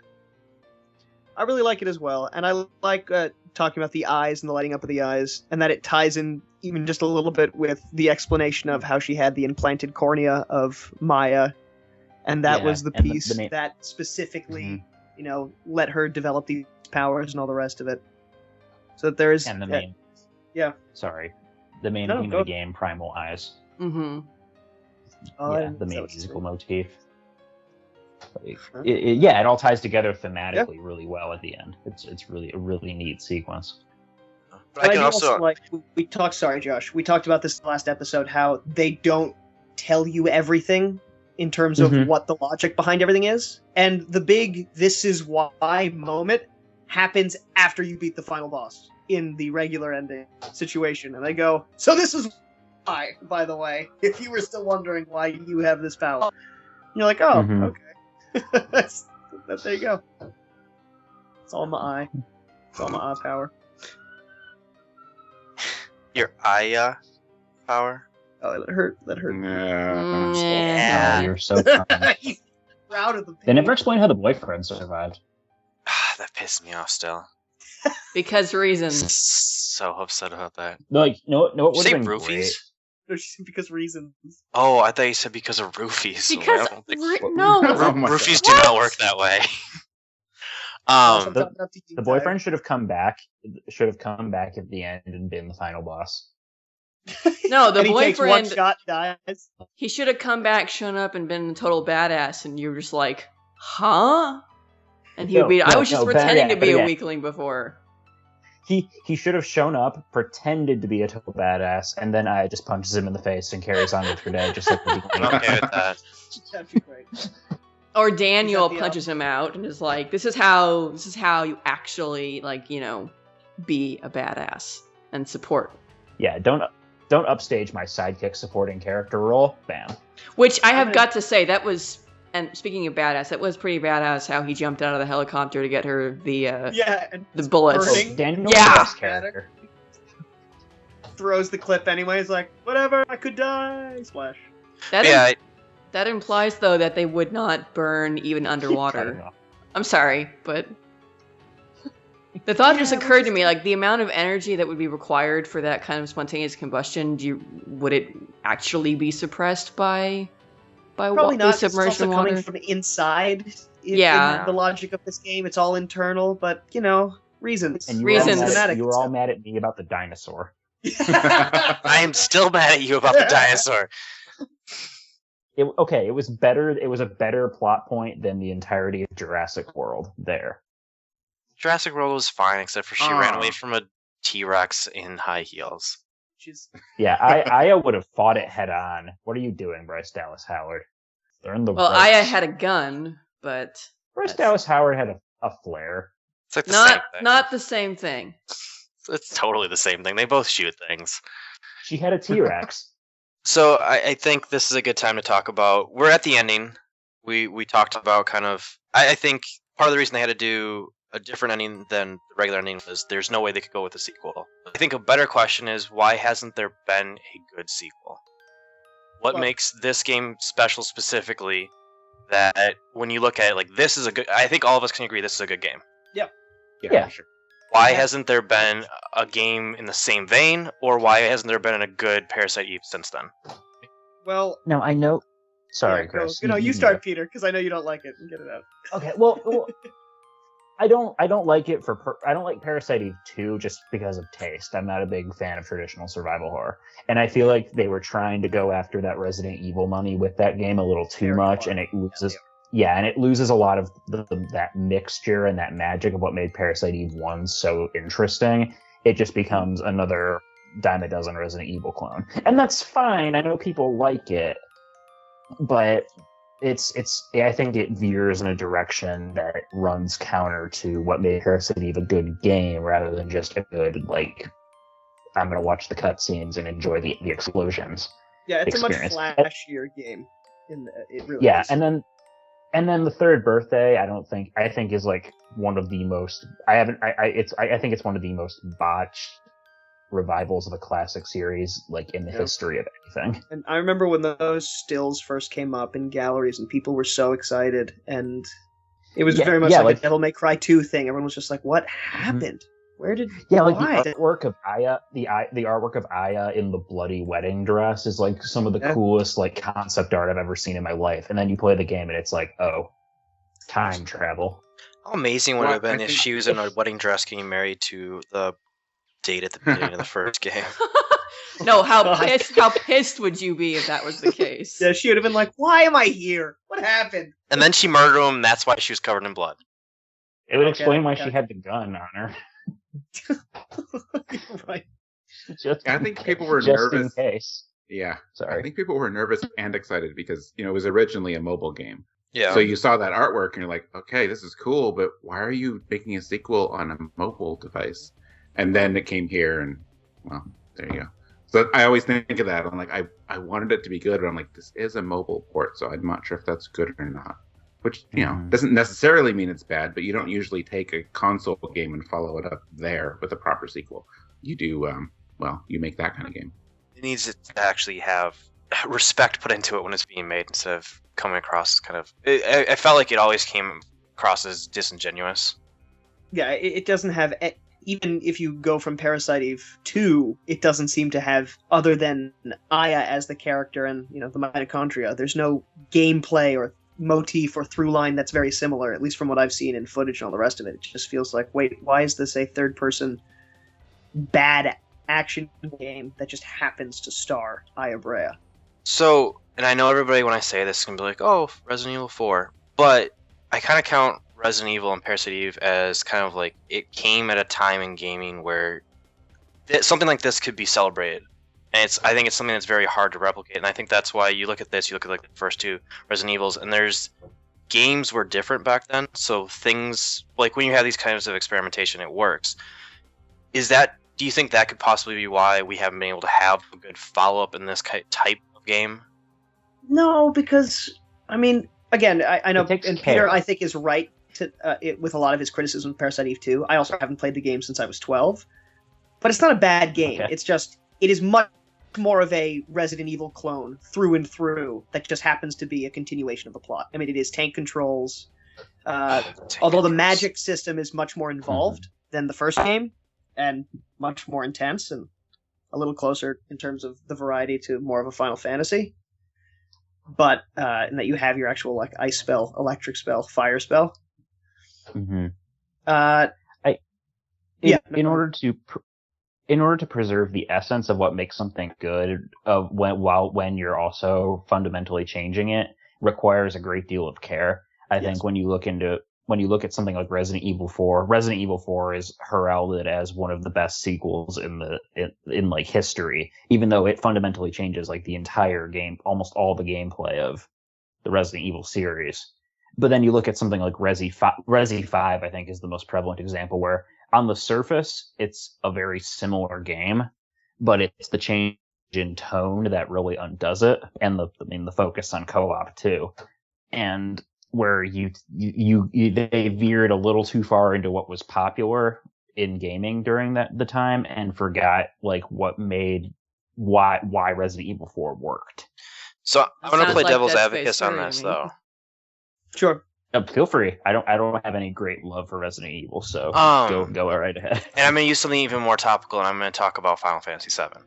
S3: I really like it as well, and I like talking about the eyes and the lighting up of the eyes, and that it ties in even just a little bit with the explanation of how she had the implanted cornea of Maya, and that was the piece that specifically, let her develop these powers and all the rest of it. So that there is...
S4: And the main... Sorry. The main theme of the game, Primal Eyes.
S2: Mm-hmm.
S4: The main musical motif. Like, it all ties together thematically really well at the end. It's really a really neat sequence.
S1: But I can also
S3: like we talked. Sorry, Josh. We talked about this last episode. How they don't tell you everything in terms of what the logic behind everything is, and the big "this is why" moment happens after you beat the final boss in the regular ending situation, and they go, "So this is why." By the way, if you were still wondering why you have this power, and you're like, "Oh, okay." There you go. It's all my eye. It's all my eye power.
S1: Your Aya power.
S3: Oh, that hurt.
S4: Yeah. Oh, you're so funny.
S3: He's proud of the pain.
S4: They never explained how the boyfriend survived.
S1: That pissed me off still.
S2: Because reasons.
S1: So upset about that.
S4: Like, no, it would
S1: Say
S4: have been
S1: roofies?
S4: great.
S3: No, because reasons.
S1: Oh, I thought you said because of roofies.
S2: Because
S1: Roofies do not work that way.
S4: The boyfriend should have come back. Should have come back at the end and been the final boss.
S2: No, the
S3: and he takes one
S2: boyfriend.
S3: shot, dies.
S2: He should have come back, shown up, and been a total badass, and you were just like, huh? And he would be. I was just pretending to be a weakling before.
S4: He should have shown up, pretended to be a total badass, and then I just punches him in the face and carries on with her day, just like the beginning.
S1: I'm okay with that.
S3: That'd be great.
S2: Or Daniel punches him out and is like, "This is how you actually be a badass and support."
S4: Yeah, don't upstage my sidekick supporting character role. Bam.
S2: Which I have got to say, that was. And speaking of badass, that was pretty badass how he jumped out of the helicopter to get her the bullets.
S3: Burning.
S4: Character.
S3: Throws the clip anyway. He's like, whatever, I could die. Splash.
S2: That implies, though, that they would not burn even underwater. I'm sorry, but the thought just occurred to me, like, the amount of energy that would be required for that kind of spontaneous combustion, would it actually be suppressed by
S3: probably not.
S2: Submerged
S3: it's also
S2: in water?
S3: Coming from inside. In the logic of this game, it's all internal, but reasons.
S4: And you were all mad at me about the dinosaur.
S1: I am still mad at you about the dinosaur.
S4: It was better. It was a better plot point than the entirety of Jurassic World. There.
S1: Jurassic World was fine, except for she ran away from a T-Rex in high heels.
S4: Yeah, Aya would have fought it head on. What are you doing, Bryce Dallas Howard?
S2: Aya had a gun, but
S4: Bryce Dallas Howard had a flare.
S1: It's like same thing.
S2: Not the same thing.
S1: It's totally the same thing. They both shoot things.
S4: She had a T-Rex.
S1: So I think this is a good time to talk about. We're at the ending. We talked about kind of. I think part of the reason they had to do a different ending than the regular ending was, there's no way they could go with a sequel. I think a better question is, why hasn't there been a good sequel? What makes this game special specifically that when you look at it, like, this is a good... I think all of us can agree this is a good game.
S5: Yeah, for sure.
S1: Why hasn't there been a game in the same vein, or why hasn't there been a good Parasite Eve since then?
S3: Well,
S4: No, I know. Sorry,
S3: yeah,
S4: Chris.
S3: you start, Peter, because I know you don't like it. And get it out.
S4: Okay, well I don't like it I don't like Parasite Eve 2 just because of taste. I'm not a big fan of traditional survival horror. And I feel like they were trying to go after that Resident Evil money with that game a little too much, and it loses and it loses a lot of that mixture and that magic of what made Parasite Eve 1 so interesting. It just becomes another dime a dozen Resident Evil clone. And that's fine. I know people like it, but I think it veers in a direction that runs counter to what made Parasite Eve a good game, rather than just a good, like, I'm going to watch the cutscenes and enjoy the explosions.
S3: Yeah, it's
S4: experience.
S3: A much flashier game. It really is.
S4: And then the third birthday, I think is like one of the most. I think it's one of the most botched revivals of a classic series, like, in the history of anything.
S3: And I remember when those stills first came up in galleries, and people were so excited, and it was very much like a Devil May Cry 2 thing. Everyone was just like, "What happened? Where did?"
S4: Like the artwork of Aya, the artwork of Aya in the bloody wedding dress is like some of the coolest, like, concept art I've ever seen in my life. And then you play the game, and it's like, oh, time travel.
S1: How amazing would it have been if she was in a wedding dress getting married to the date at the beginning of the first game?
S2: No, how pissed would you be if that was the case?
S3: Yeah, she would have been like, "Why am I here? What happened?"
S1: And then she murdered him, and that's why she was covered in blood.
S4: It would explain why she had the gun on her.
S3: Right.
S5: I think people were nervous.
S4: In case.
S5: Yeah.
S4: Sorry.
S5: I think people were nervous and excited because, it was originally a mobile game.
S1: Yeah.
S5: So you saw that artwork and you're like, okay, this is cool, but why are you making a sequel on a mobile device? And then it came here, and, well, there you go. So I always think of that. I'm like, I wanted it to be good, but I'm like, this is a mobile port, so I'm not sure if that's good or not. Which, doesn't necessarily mean it's bad, but you don't usually take a console game and follow it up there with a proper sequel. You do, you make that kind of game.
S1: It needs to actually have respect put into it when it's being made, instead of coming across as kind of... I felt like it always came across as disingenuous.
S3: Yeah, it doesn't have... Even if you go from Parasite Eve 2, it doesn't seem to have, other than Aya as the character and, the mitochondria, there's no gameplay or motif or through line that's very similar, at least from what I've seen in footage and all the rest of it. It just feels like, wait, why is this a third-person bad action game that just happens to star Aya Brea?
S1: So, and I know everybody, when I say this, can be like, oh, Resident Evil 4, but I kind of count Resident Evil and Parasite Eve as kind of like, it came at a time in gaming where something like this could be celebrated. And I think it's something that's very hard to replicate. And I think that's why you look at this, you look at like the first two Resident Evils, and games were different back then. So things, like when you have these kinds of experimentation, it works. Do you think that could possibly be why we haven't been able to have a good follow-up in this type of game?
S3: No, because, again, I know, and Peter, I think, is right with a lot of his criticism of Parasite Eve 2. I also haven't played the game since I was 12. But it's not a bad game. Okay. It's just, it is much more of a Resident Evil clone through and through that just happens to be a continuation of the plot. It is tank controls. Although the magic system is much more involved than the first game, and much more intense, and a little closer in terms of the variety to more of a Final Fantasy. But, in that you have your actual, like, ice spell, electric spell, fire spell.
S4: Mm-hmm. In order to preserve the essence of what makes something good, when you're also fundamentally changing it, requires a great deal of care. I think when you look at something like Resident Evil 4 is heralded as one of the best sequels in like history, even though it fundamentally changes like the entire game, almost all the gameplay of the Resident Evil series. But then you look at something like Resi 5, I think, is the most prevalent example, where on the surface it's a very similar game, but it's the change in tone that really undoes it, and the focus on co-op too. And where they veered a little too far into what was popular in gaming during the time and forgot like what made why Resident Evil 4 worked.
S1: So I'm going to play
S2: like
S1: devil's
S2: Dead
S1: advocate
S2: Space
S1: on
S2: 3 to
S1: this
S2: me.
S1: though.
S3: Sure.
S4: Feel free. I don't have any great love for Resident Evil, so go right ahead.
S1: And I'm going to use something even more topical, and I'm going to talk about Final Fantasy VII.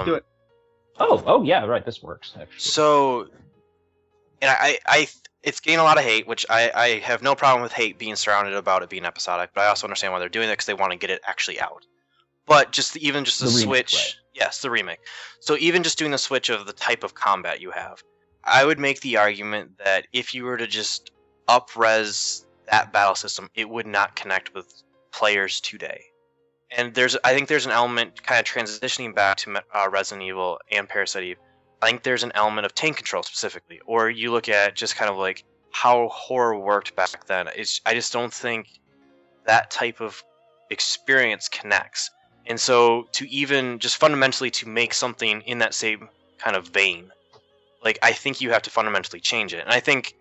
S3: Do it.
S4: Oh yeah, right. This works actually.
S1: So, and I it's getting a lot of hate, which I have no problem with hate being surrounded about it being episodic, but I also understand why they're doing it because they want to get it actually out. But even just the switch,
S4: remake, right.
S1: Yes, the remake. So even just doing the switch of the type of combat you have, I would make the argument that if you were to just up-res that battle system, it would not connect with players today. And I think there's an element kind of transitioning back to Resident Evil and Parasite Eve. I think there's an element of tank control specifically, or you look at just kind of like how horror worked back then. I just don't think that type of experience connects. And so to even just fundamentally to make something in that same kind of vein, like I think you have to fundamentally change it. And I think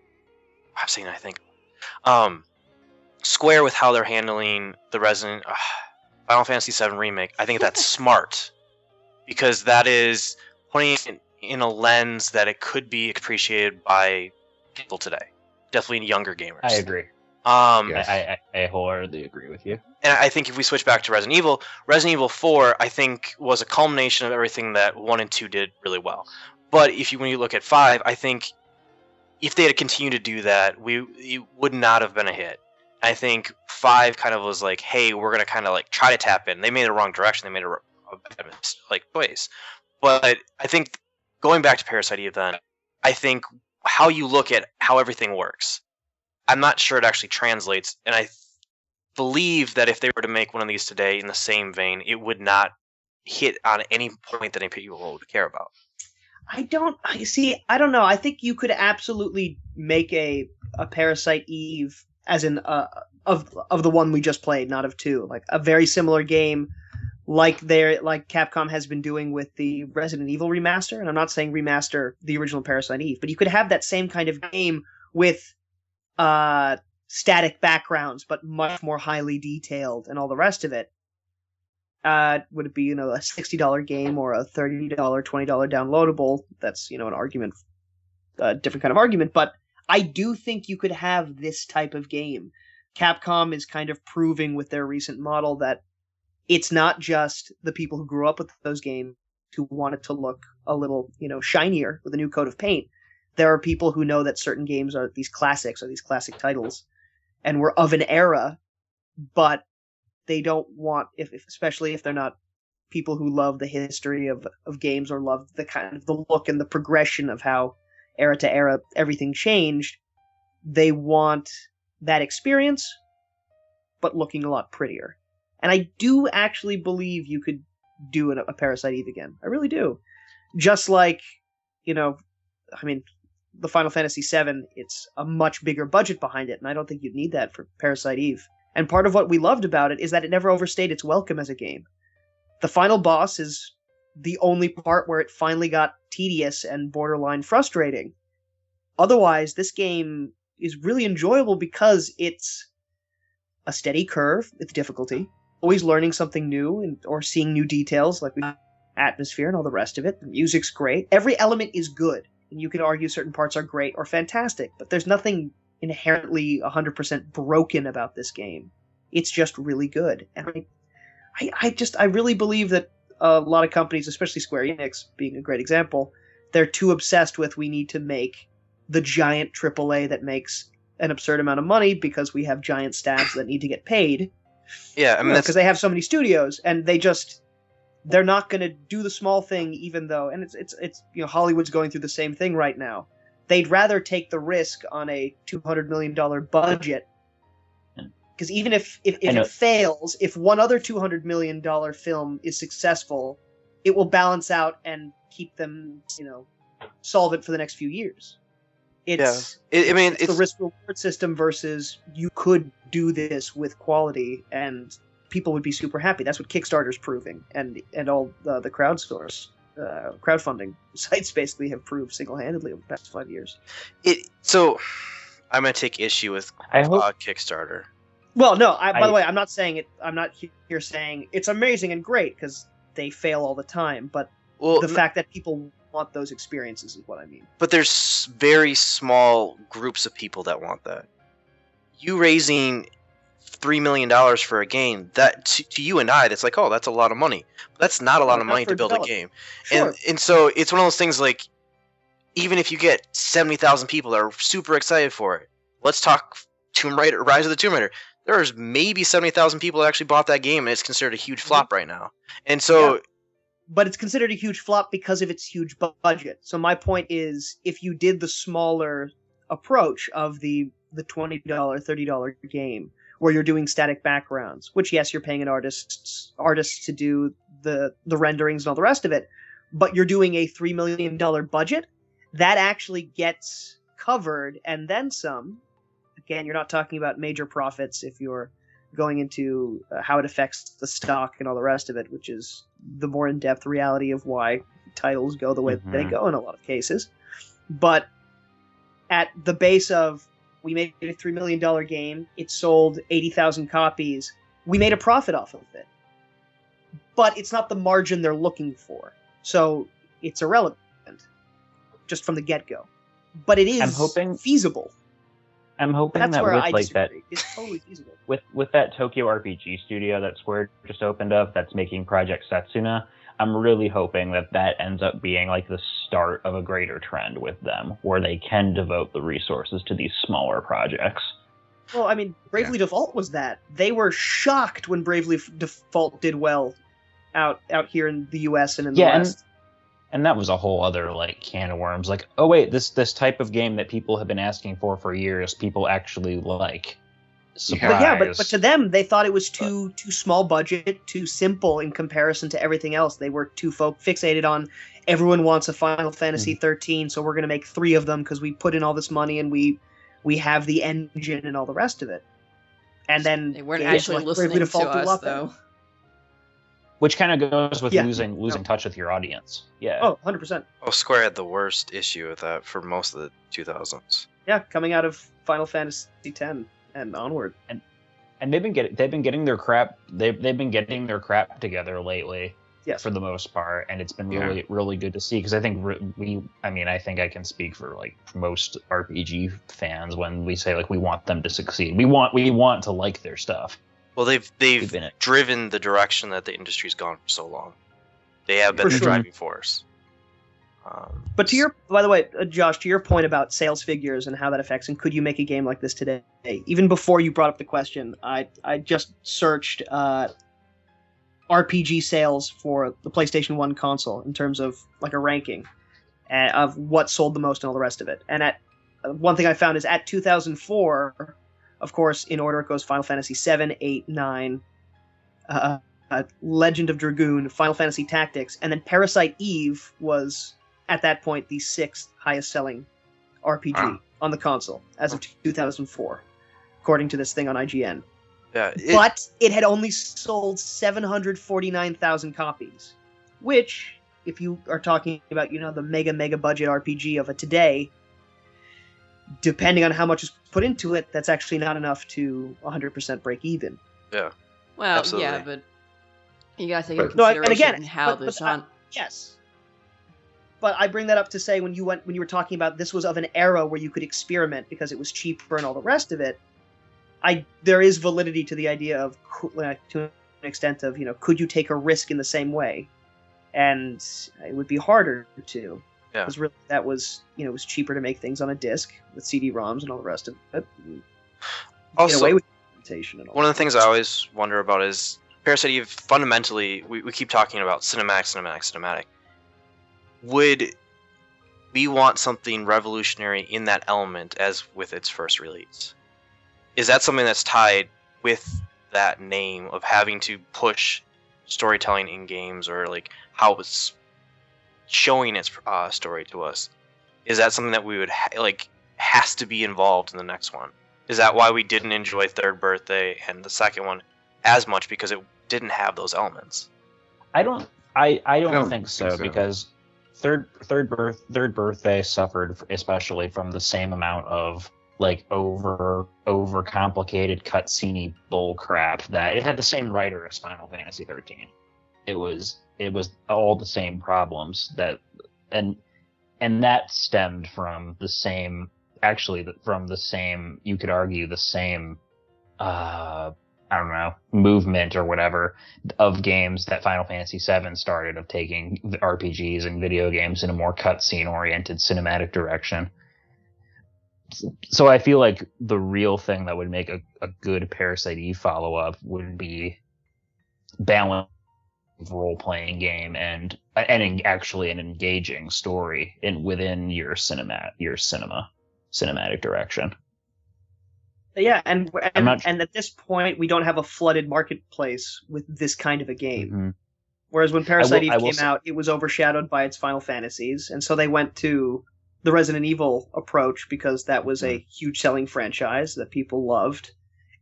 S1: Square with how they're handling the Final Fantasy VII Remake, I think that's smart. Because that is putting it in a lens that it could be appreciated by people today. Definitely younger gamers.
S4: I agree.
S5: Yes.
S4: I wholeheartedly agree with you.
S1: And I think if we switch back to Resident Evil 4, I think was a culmination of everything that 1 and 2 did really well. But when you look at 5, I think if they had continued to do that, it would not have been a hit. I think 5 kind of was like, hey, we're going to kind of like try to tap in. They made it the wrong direction. They made a bad choice. But I think going back to Parasite Eve then, I think how you look at how everything works, I'm not sure it actually translates. And I believe that if they were to make one of these today in the same vein, it would not hit on any point that any people would care about.
S3: I don't know. I think you could absolutely make a Parasite Eve as in of the one we just played, not of 2, like a very similar game like Capcom has been doing with the Resident Evil remaster. And I'm not saying remaster the original Parasite Eve, but you could have that same kind of game with static backgrounds, but much more highly detailed and all the rest of it. Would it be, a $60 game or a $30, $20 downloadable? That's, an argument, a different kind of argument. But I do think you could have this type of game. Capcom is kind of proving with their recent model that it's not just the people who grew up with those games who want it to look a little, shinier with a new coat of paint. There are people who know that certain games are these classics or these classic titles and were of an era, but they don't want, especially if they're not people who love the history of games or love the kind of the look and the progression of how era to era everything changed, they want that experience, but looking a lot prettier. And I do actually believe you could do a Parasite Eve again. I really do. Just like, the Final Fantasy VII, it's a much bigger budget behind it, and I don't think you'd need that for Parasite Eve. And part of what we loved about it is that it never overstayed its welcome as a game. The final boss is the only part where it finally got tedious and borderline frustrating. Otherwise, this game is really enjoyable because it's a steady curve with difficulty, always learning something new or seeing new details, like atmosphere and all the rest of it. The music's great. Every element is good, and you can argue certain parts are great or fantastic, but there's nothing inherently 100% broken about this game. It's just really good. And I really believe that a lot of companies, especially Square Enix being a great example, they're too obsessed with we need to make the giant AAA that makes an absurd amount of money because we have giant staffs that need to get paid.
S1: Yeah, I mean,
S3: because they have so many studios, and they're not going to do the small thing, even though, and it's Hollywood's going through the same thing right now. They'd rather take the risk on a $200 million budget, because even if it fails, if one other $200 million film is successful, it will balance out and keep them, solvent for the next few years. It's the risk-reward system versus you could do this with quality and people would be super happy. That's what Kickstarter's proving, and all the crowdfunding sites basically have proved single-handedly over the past 5 years.
S1: So I'm gonna take issue with
S4: I hope
S1: Kickstarter.
S3: Well, no. By the way, I'm not saying it. I'm not here saying it's amazing and great because they fail all the time. But the fact that people want those experiences is what I mean.
S1: But there's very small groups of people that want that. You raising $3 million for a game, that to you and I, that's like, oh, that's a lot of money. But that's not a lot of money to build a game.
S3: Sure.
S1: And so it's one of those things like, even if you get 70,000 people that are super excited for it, let's talk Tomb Raider, Rise of the Tomb Raider. There's maybe 70,000 people that actually bought that game, and it's considered a huge flop right now. And so...
S3: Yeah. But it's considered a huge flop because of its huge budget. So my point is, if you did the smaller approach of the $20, $30 game, where you're doing static backgrounds, which, yes, you're paying an artists to do the renderings and all the rest of it, but you're doing a $3 million budget, that actually gets covered and then some. Again, you're not talking about major profits if you're going into how it affects the stock and all the rest of it, which is the more in-depth reality of why titles go the way they go in a lot of cases. But at the base of, we made a $3 million game, it sold 80,000 copies, we made a profit off of it. But it's not the margin they're looking for. So it's irrelevant, just from the get-go. But it is feasible.
S4: I'm hoping
S3: that's
S4: that
S3: where
S4: with
S3: I
S4: like
S3: disagree.
S4: that,
S3: it's totally feasible.
S4: With that Tokyo RPG studio that Square just opened up, that's making Project Setsuna, I'm really hoping that ends up being like the start of a greater trend with them, where they can devote the resources to these smaller projects.
S3: Well, I mean, Bravely Default was that. They were shocked when Bravely Default did well out here in the U.S. and in the West.
S4: And that was a whole other like can of worms. Like, oh wait, this type of game that people have been asking for years, people actually like. Surprise.
S3: But to them, they thought it was too small budget, too simple in comparison to everything else. They were too fixated on everyone wants a Final Fantasy 13, so we're going to make 3 of them because we put in all this money and we have the engine and all the rest of it. And then
S2: they weren't actually listening to us, though.
S4: Which kind of goes with losing touch with your audience. Yeah.
S3: Oh, 100%.
S1: Oh, Square had the worst issue with that for most of the 2000s.
S3: Yeah, coming out of Final Fantasy X and onward.
S4: And they've been getting their crap together lately.
S3: Yes.
S4: For the most part, and it's been really good to see, because I think I think I can speak for like most RPG fans when we say like we want them to succeed. We want to like their stuff.
S1: Well, they've driven the direction that the industry's gone for so long. They have been the driving force.
S3: But by the way, Josh, to your point about sales figures and how that affects, and could you make a game like this today? Even before you brought up the question, I just searched RPG sales for the PlayStation 1 console in terms of like a ranking of what sold the most and all the rest of it. And one thing I found is at 2004. Of course, in order it goes Final Fantasy 7, 8, 9, Legend of Dragoon, Final Fantasy Tactics, and then Parasite Eve was, at that point, the 6th highest-selling RPG on the console as of 2004, according to this thing on IGN.
S1: Yeah,
S3: but it had only sold 749,000 copies, which, if you are talking about, the mega budget RPG of today, depending on how much is put into it, that's actually not enough to 100% break even.
S1: Yeah.
S2: Well,
S1: absolutely.
S2: Yeah, but you gotta take into consideration how the genre.
S3: Yes. But I bring that up to say when you were talking about this was of an era where you could experiment because it was cheaper and all the rest of it, there is validity to the idea of, to an extent of, could you take a risk in the same way? And it would be harder to.
S1: Yeah.
S3: Because really that was, it was cheaper to make things on a disc with CD-ROMs and all the rest of it.
S1: Also,
S3: get away with implementation and all
S1: one of the things I always wonder about is Parasite Eve, fundamentally, we keep talking about cinematic. Would we want something revolutionary in that element as with its first release? Is that something that's tied with that name of having to push storytelling in games, or like how it's showing its story to us? Is that something that we would has to be involved in the next one? Is that why we didn't enjoy Third Birthday and the second one as much, because it didn't have those elements?
S4: I don't think so, because Third Birthday suffered especially from the same amount of like overcomplicated cutscene bull crap that it had the same writer as Final Fantasy 13. It was all the same problems and that stemmed from the same, you could argue the same I don't know, movement or whatever of games that Final Fantasy VII started, of taking RPGs and video games in a more cutscene oriented cinematic direction. So I feel like the real thing that would make a good Parasite Eve follow-up would be balance role-playing game and actually an engaging story within your cinematic direction.
S3: Yeah, and at this point, we don't have a flooded marketplace with this kind of a game.
S4: Mm-hmm.
S3: Whereas when Parasite Eve came out, it was overshadowed by its Final Fantasies, and so they went to the Resident Evil approach because that was a huge selling franchise that people loved.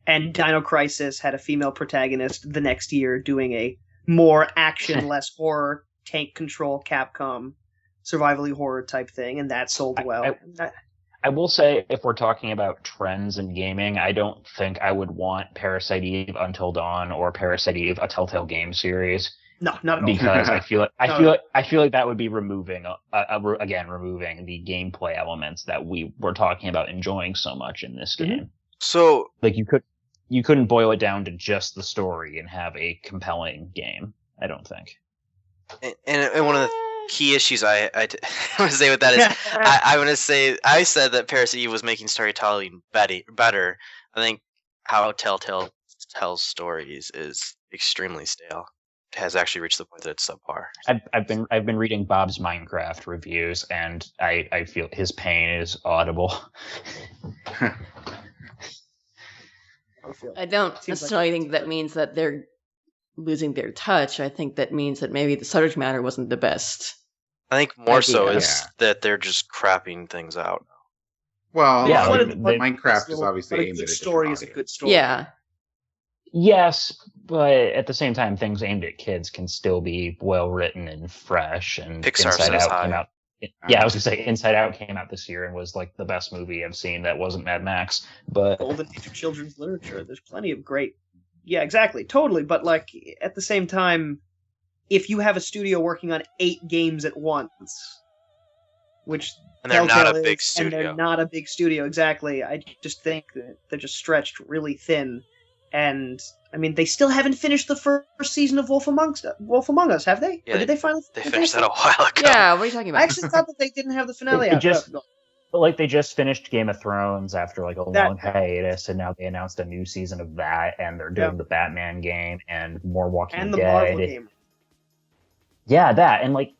S3: And Dino Crisis had a female protagonist the next year doing a more action, less horror, tank control, Capcom, survivally horror type thing, and that sold well.
S4: I will say, if we're talking about trends in gaming, I don't think I would want Parasite Eve Until Dawn or Parasite Eve a Telltale game series.
S3: No, not at all.
S4: Because I feel like that would be removing the gameplay elements that we were talking about enjoying so much in this game.
S1: Mm-hmm. So,
S4: like, you couldn't boil it down to just the story and have a compelling game, I don't think.
S1: And one of the key issues I want to say with that is I want to say I said that Parasite Eve was making storytelling better. I think how Telltale tells stories is extremely stale. It has actually reached the point that it's subpar.
S4: I've been reading Bob's Minecraft reviews, and I feel his pain is audible.
S2: I don't necessarily think that means that they're losing their touch. I think that means that maybe the subject matter wasn't the best.
S1: I think more so is that they're just crapping things out.
S5: Well,
S4: yeah,
S5: Minecraft is obviously aimed at a
S3: story. Is a good story.
S2: Yeah.
S4: Yes, but at the same time, things aimed at kids can still be well written and fresh. And
S1: Pixar
S4: Inside
S1: says
S4: Out came out. Yeah, I was gonna say Inside Out came out this year and was like the best movie I've seen that wasn't Mad Max. But
S3: golden age of children's literature. There's plenty of great. Yeah, exactly, totally. But like at the same time, if you have a studio working on 8 games at once, which
S1: and they're not a big studio,
S3: and they're not a big studio, exactly. I just think that they're just stretched really thin. And I mean, they still haven't finished the first season of Wolf Among Us, have they?
S1: Yeah,
S3: or did they finally?
S1: They finished that a while ago.
S2: Yeah, what are you talking about?
S3: I actually thought that they didn't have the finale out.
S4: They just finished Game of Thrones after like a long hiatus, and now they announced a new season of that, and they're doing the Batman game and more Walking Dead.
S3: And the Marvel game.
S4: Yeah, that, and like,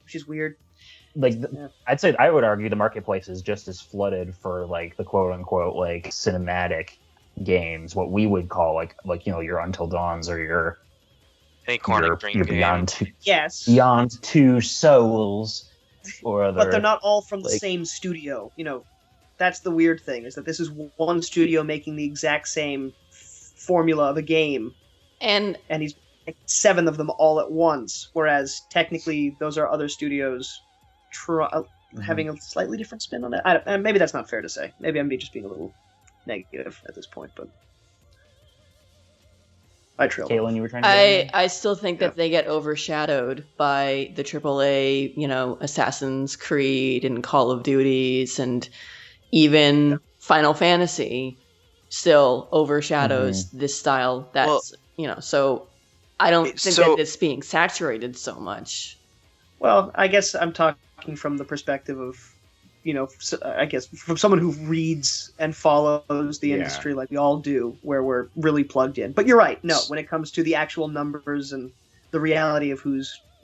S3: which is weird.
S4: Like, I'd say I would argue the marketplace is just as flooded for like the quote unquote like cinematic games, what we would call like your Until Dawns or your Beyond Two Souls or other.
S3: But they're not all from the same studio. That's the weird thing, is that this is one studio making the exact same formula of a game, and he's making 7 of them all at once. Whereas technically, those are other studios having a slightly different spin on it. Maybe that's not fair to say. Maybe I'm just being a little negative at this point, but I trailed.
S4: Caitlin, you were trying to
S2: I still think that they get overshadowed by the AAA, Assassin's Creed and Call of Duties, and even Final Fantasy still overshadows this style. That's so I don't think that it's being saturated so much.
S3: Well, I guess I'm talking from the perspective of I guess from someone who reads and follows the industry like we all do, where we're really plugged in. But you're right. No, when it comes to the actual numbers and the reality of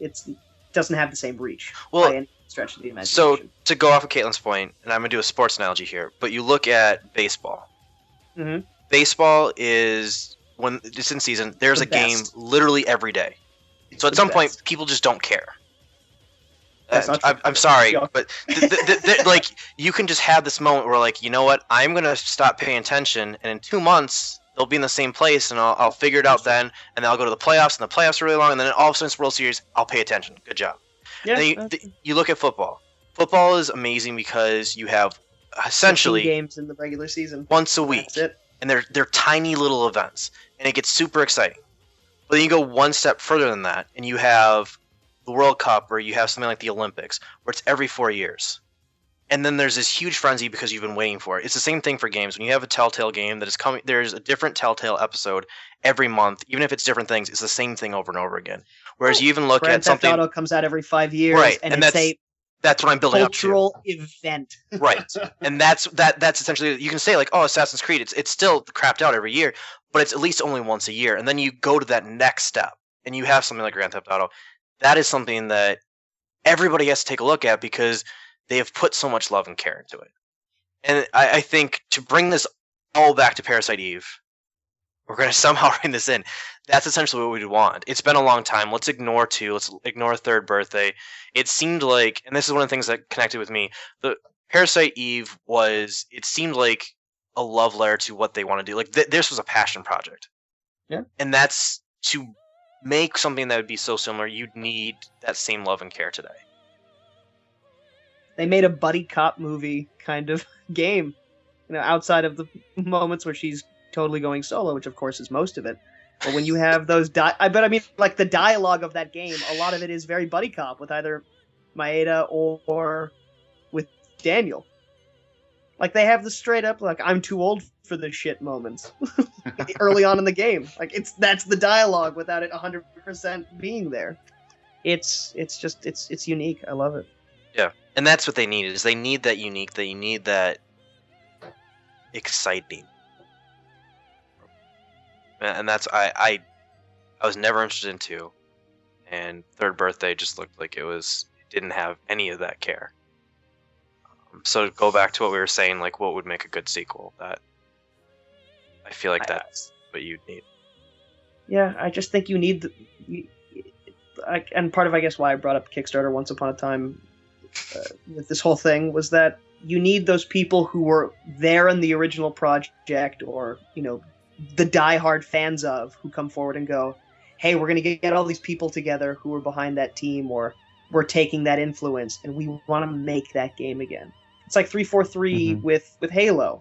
S3: it doesn't have the same reach by any stretch of the imagination.
S1: So to go off of Caitlin's point, and I'm going to do a sports analogy here, but you look at baseball.
S3: Mm-hmm.
S1: Baseball is, when it's in season, there's a game literally every day. So at some point, people just don't care. I'm sorry, but like you can just have this moment where like, you know what, I'm gonna stop paying attention, and in 2 months they'll be in the same place, and I'll figure it out then, and then I'll go to the playoffs, and the playoffs are really long, and then all of a sudden it's World Series, I'll pay attention. Good job. Yeah. You look at football. Football is amazing because you have essentially
S3: 15 games in the regular season.
S1: once a week.
S3: That's it.
S1: And they're tiny little events, and it gets super exciting. But then you go one step further than that, and you have the World Cup, or you have something like the Olympics, where it's every 4 years. And then there's this huge frenzy because you've been waiting for it. It's the same thing for games. When you have a Telltale game that is coming, there's a different Telltale episode every month. Even if it's different things, it's the same thing over and over again. Whereas you even look
S3: Grand
S1: at something...
S3: Theft Auto comes out every 5 years,
S1: Right,
S3: and
S1: and
S3: it's
S1: that's what I'm building up to.
S3: cultural event.
S1: Right, and that's essentially, you can say like, oh, Assassin's Creed, it's still crapped out every year, but it's at least only once a year. And then you go to that next step, and you have something like Grand Theft Auto. That is something that everybody has to take a look at because they have put so much love and care into it. And I think to bring this all back to Parasite Eve, we're going to somehow bring this in. That's essentially what we'd want. It's been a long time. Let's ignore 2. Let's ignore Third Birthday. It seemed like, and this is one of the things that connected with me, the Parasite Eve it seemed like a love letter to what they want to do. Like, this was a passion project.
S3: Yeah.
S1: And that's, to make something that would be so similar, you'd need that same love and care today.
S3: They made a buddy cop movie kind of game, outside of the moments where she's totally going solo, which of course is most of it. But when you have those, like the dialogue of that game, a lot of it is very buddy cop with either Maeda or with Daniel. Like they have the straight up like I'm too old for this shit moments early on in the game. Like that's the dialogue without it 100% being there. It's unique. I love it.
S1: Yeah, and that's what they need. Is they need that unique. They need that exciting. And that's I was never interested in 2, and Third Birthday just looked like it didn't have any of that care. So to go back to what we were saying, like what would make a good sequel? That I feel like that's what you'd need.
S3: Yeah, I just think you need and part of I guess why I brought up Kickstarter once upon a time with this whole thing was that you need those people who were there in the original project, or the diehard fans of, who come forward and go, hey, we're going to get all these people together who were behind that team, or we're taking that influence and we want to make that game again. It's like 343 with Halo.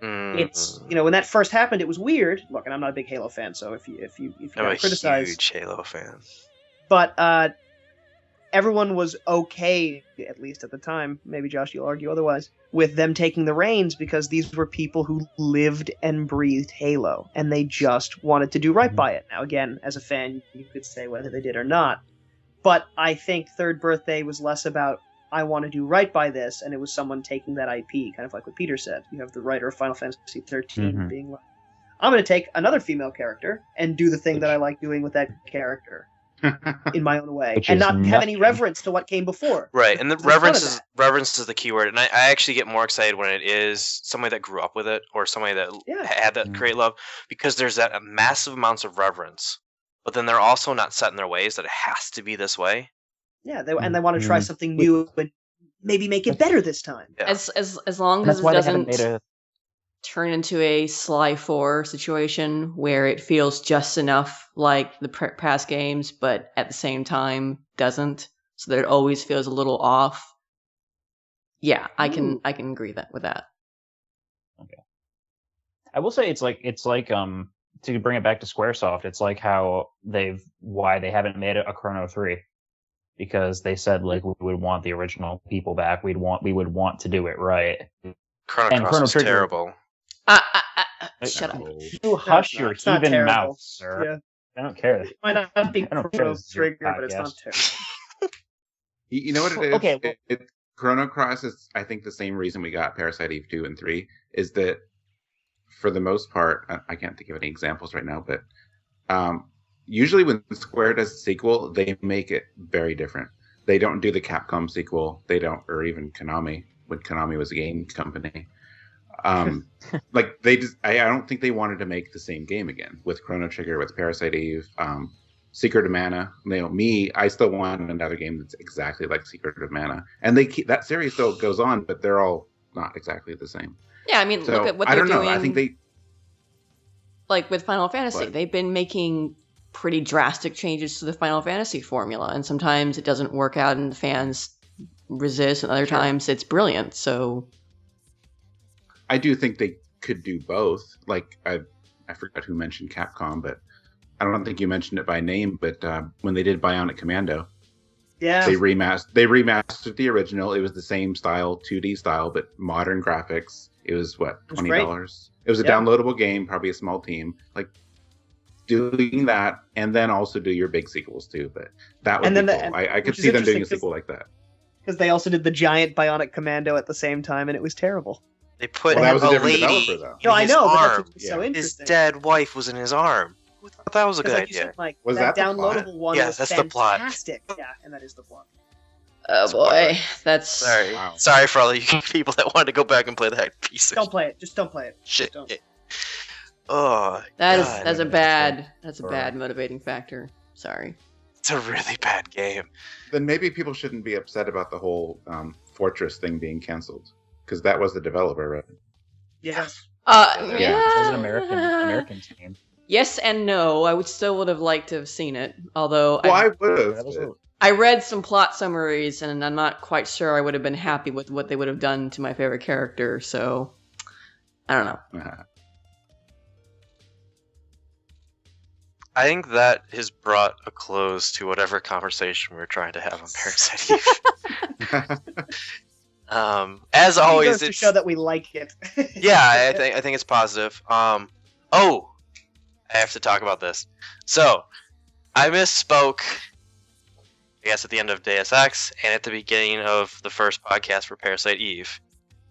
S3: It's when that first happened, it was weird. Look, and I'm not a big Halo fan, so if you
S1: I'm
S3: criticize,
S1: a huge Halo fan.
S3: But everyone was okay, at least at the time. Maybe Josh, you'll argue otherwise, with them taking the reins because these were people who lived and breathed Halo, and they just wanted to do right by it. Now, again, as a fan, you could say whether they did or not, but I think Third Birthday was less about I want to do right by this, and it was someone taking that IP, kind of like what Peter said. You have the writer of Final Fantasy XIII being like, I'm going to take another female character and do the thing that I like doing with that character. In my own way, and not have any reverence to what came before.
S1: Right, and the reverence is the key word. And I actually get more excited when it is somebody that grew up with it, or somebody that had that great love, because there's that massive amounts of reverence, but then they're also not set in their ways that it has to be this way.
S3: Yeah, they want to try something new and maybe make it better this time.
S1: Yeah.
S2: As long as it doesn't turn into a Sly 4 situation where it feels just enough like the past games, but at the same time doesn't, so that it always feels a little off. Yeah, I can agree with that.
S4: Okay. I will say it's like to bring it back to Squaresoft, it's like why they haven't made a Chrono 3. Because they said like we would want the original people back. We would want to do it right.
S1: Chrono Cross is terrible.
S2: Shut up.
S4: You hush your heathen mouth, sir. Yeah. I don't care.
S3: It might not be Chrono Trigger, but it's not terrible.
S5: You know what it is?
S4: Okay.
S5: Chrono Cross is, I think, the same reason we got Parasite Eve 2 and 3, is that for the most part, I can't think of any examples right now, but usually when Square does a sequel, they make it very different. They don't do the Capcom sequel. They don't, or even Konami, when Konami was a game company. Like I don't think they wanted to make the same game again with Chrono Trigger, with Parasite Eve, Secret of Mana. I still want another game that's exactly like Secret of Mana, and that series still goes on, but they're all not exactly the same.
S2: Yeah, I mean, look at what they're doing. I don't know.
S5: I think they,
S2: like with Final Fantasy, they've been making pretty drastic changes to the Final Fantasy formula, and sometimes it doesn't work out, and the fans resist, and other times it's brilliant. So.
S5: I do think they could do both. Like I forgot who mentioned Capcom, but I don't think you mentioned it by name. But when they did Bionic Commando,
S3: Yeah.
S5: they remastered the original. It was the same style, 2D style, but modern graphics. It was what, $20? It was a downloadable game, probably a small team. Like doing that, and then also do your big sequels too. But that would be cool. I could see them doing a sequel like that.
S3: Because they also did the giant Bionic Commando at the same time, and it was terrible.
S1: They put
S5: that was a different
S1: lady
S5: developer, though.
S3: No, I know, but that's
S1: arm.
S3: what's so
S1: His
S3: interesting.
S1: dead wife was in his arm. I thought that was a good
S3: Like
S1: idea.
S3: you said, Mike,
S5: Was
S3: that
S5: that the plot?
S3: downloadable one
S1: Yeah,
S3: was
S1: that's the plot.
S3: fantastic. Yeah, and that is the plot.
S2: Oh boy, that's
S1: Sorry.
S5: Wow.
S1: Sorry for all you people that wanted to go back and play that piece of
S3: Don't play it. Just don't play it.
S1: shit.
S3: Don't.
S1: Oh,
S2: that's
S1: God.
S2: a bad motivating factor. Sorry.
S1: It's a really bad game.
S5: Then maybe people shouldn't be upset about the whole Fortress thing being canceled, because that was the developer, right?
S3: Yes.
S4: It was an American team.
S2: Yes and no. I would have liked to have seen it. Although
S5: I would have.
S4: That was
S2: I read some plot summaries, and I'm not quite sure I would have been happy with what they would have done to my favorite character. So I don't know.
S1: I think that has brought a close to whatever conversation we were trying to have on Parasite Eve. As always,
S3: goes to show that we like it.
S1: Yeah, I think it's positive. I have to talk about this. So, I misspoke, I guess, at the end of Deus Ex and at the beginning of the first podcast for Parasite Eve,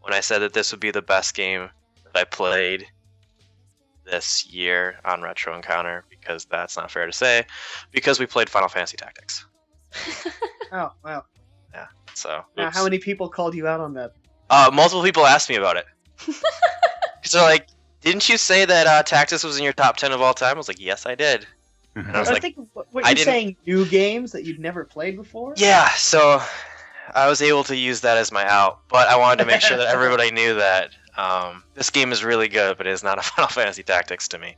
S1: when I said that this would be the best game that I played this year on Retro Encounter, because that's not fair to say, because we played Final Fantasy Tactics.
S3: Oh, wow.
S1: Yeah, so.
S3: Now,
S1: oops.
S3: how many people called you out on that?
S1: Multiple people asked me about it. Because they're like, didn't you say that Tactics was in your top 10 of all time? I was like, yes, I did. And I was like,
S3: think what
S1: I
S3: you're
S1: didn't-
S3: saying, new games that you'd never played before?
S1: yeah, so I was able to use that as my out, but I wanted to make sure that everybody knew that this game is really good, but it is not a Final Fantasy Tactics to me.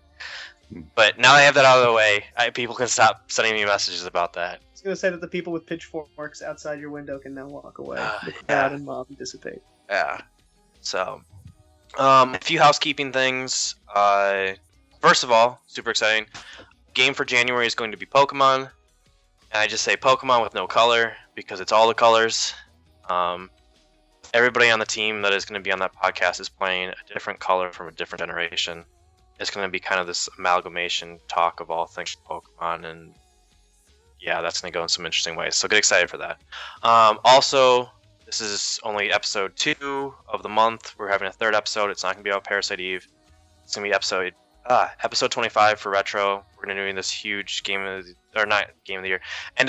S1: But now I have that out of the way, people can stop sending me messages about that.
S3: I was going to say that the people with pitchforks outside your window can now walk away. The crowd
S1: Yeah.
S3: and mob dissipate.
S1: Yeah. So, a few housekeeping things. First of all, super exciting. Game for January is going to be Pokemon. And I just say Pokemon with no color because it's all the colors. Everybody on the team that is going to be on that podcast is playing a different color from a different generation. It's going to be kind of this amalgamation talk of all things Pokemon, and yeah, that's going to go in some interesting ways. So get excited for that. Also, this is only episode 2 of the month. We're having a third episode. It's not going to be about Parasite Eve. It's going to be episode 25 for Retro. We're going to be doing this huge end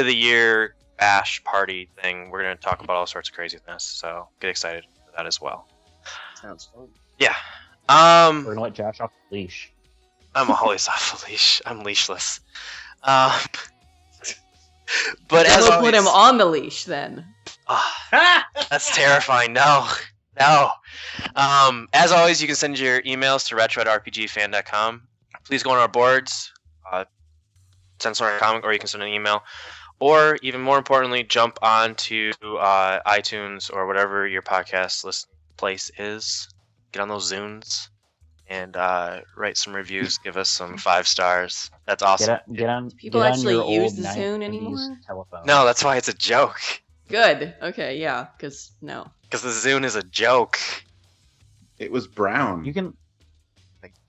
S1: of the year bash party thing. We're going to talk about all sorts of craziness. So get excited for that as well.
S3: Sounds fun.
S1: Yeah.
S4: We're gonna let Josh off the leash.
S1: I'm always off the leash. I'm leashless. But as
S2: We'll
S1: always,
S2: put him on the leash then.
S1: that's terrifying. No. As always, you can send your emails to retro@rpgfan.com. Please go on our boards, send a comic, or you can send an email. Or, even more importantly, jump onto iTunes or whatever your podcast list place is. Get on those Zunes and write some reviews. Give us some 5 stars. That's awesome.
S4: Get on.
S2: People
S4: get on
S2: actually
S4: your
S2: use
S4: old
S2: the Zune
S4: 90s
S2: anymore?
S4: Telephone.
S1: No, that's why it's a joke.
S2: Good. Okay, yeah, because no.
S1: Because the Zune is a joke.
S5: It was brown.
S4: You can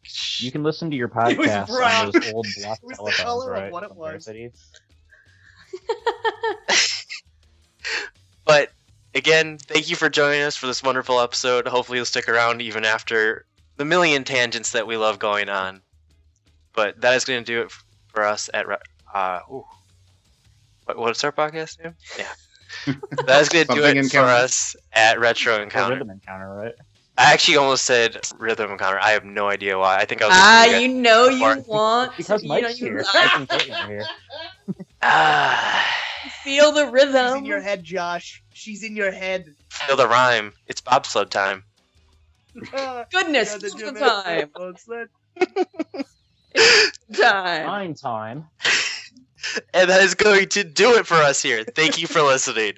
S1: Shh.
S4: listen to your
S3: It was
S4: podcast
S3: brown.
S4: on those old block
S3: It was the
S4: telephones,
S3: color of
S4: right?
S3: what it
S4: From
S3: was.
S4: Parasite Eve.
S1: But again, thank you for joining us for this wonderful episode. Hopefully you'll stick around even after the million tangents that we love going on. But that is going to do it for us at what's our podcast name? Yeah. That is going to do
S5: Something
S1: it for
S5: Encounter.
S1: us at Retro
S4: Or
S1: Encounter.
S4: Rhythm Encounter, right?
S1: I actually almost said Rhythm Encounter. I have no idea why. I think I was listening to
S2: You know you
S1: Before-
S2: want
S4: Because
S2: you
S4: Mike's
S2: know, you
S4: here. I can put him here.
S2: feel the
S3: She's
S2: rhythm.
S3: in your head, Josh. She's in your head.
S1: Feel the rhyme. It's bobsled time.
S2: Goodness,
S3: Yeah,
S2: it's
S3: the
S2: the time.
S3: Jim-
S2: Time.
S4: Fine time.
S1: And that is going to do it for us here. Thank you for listening.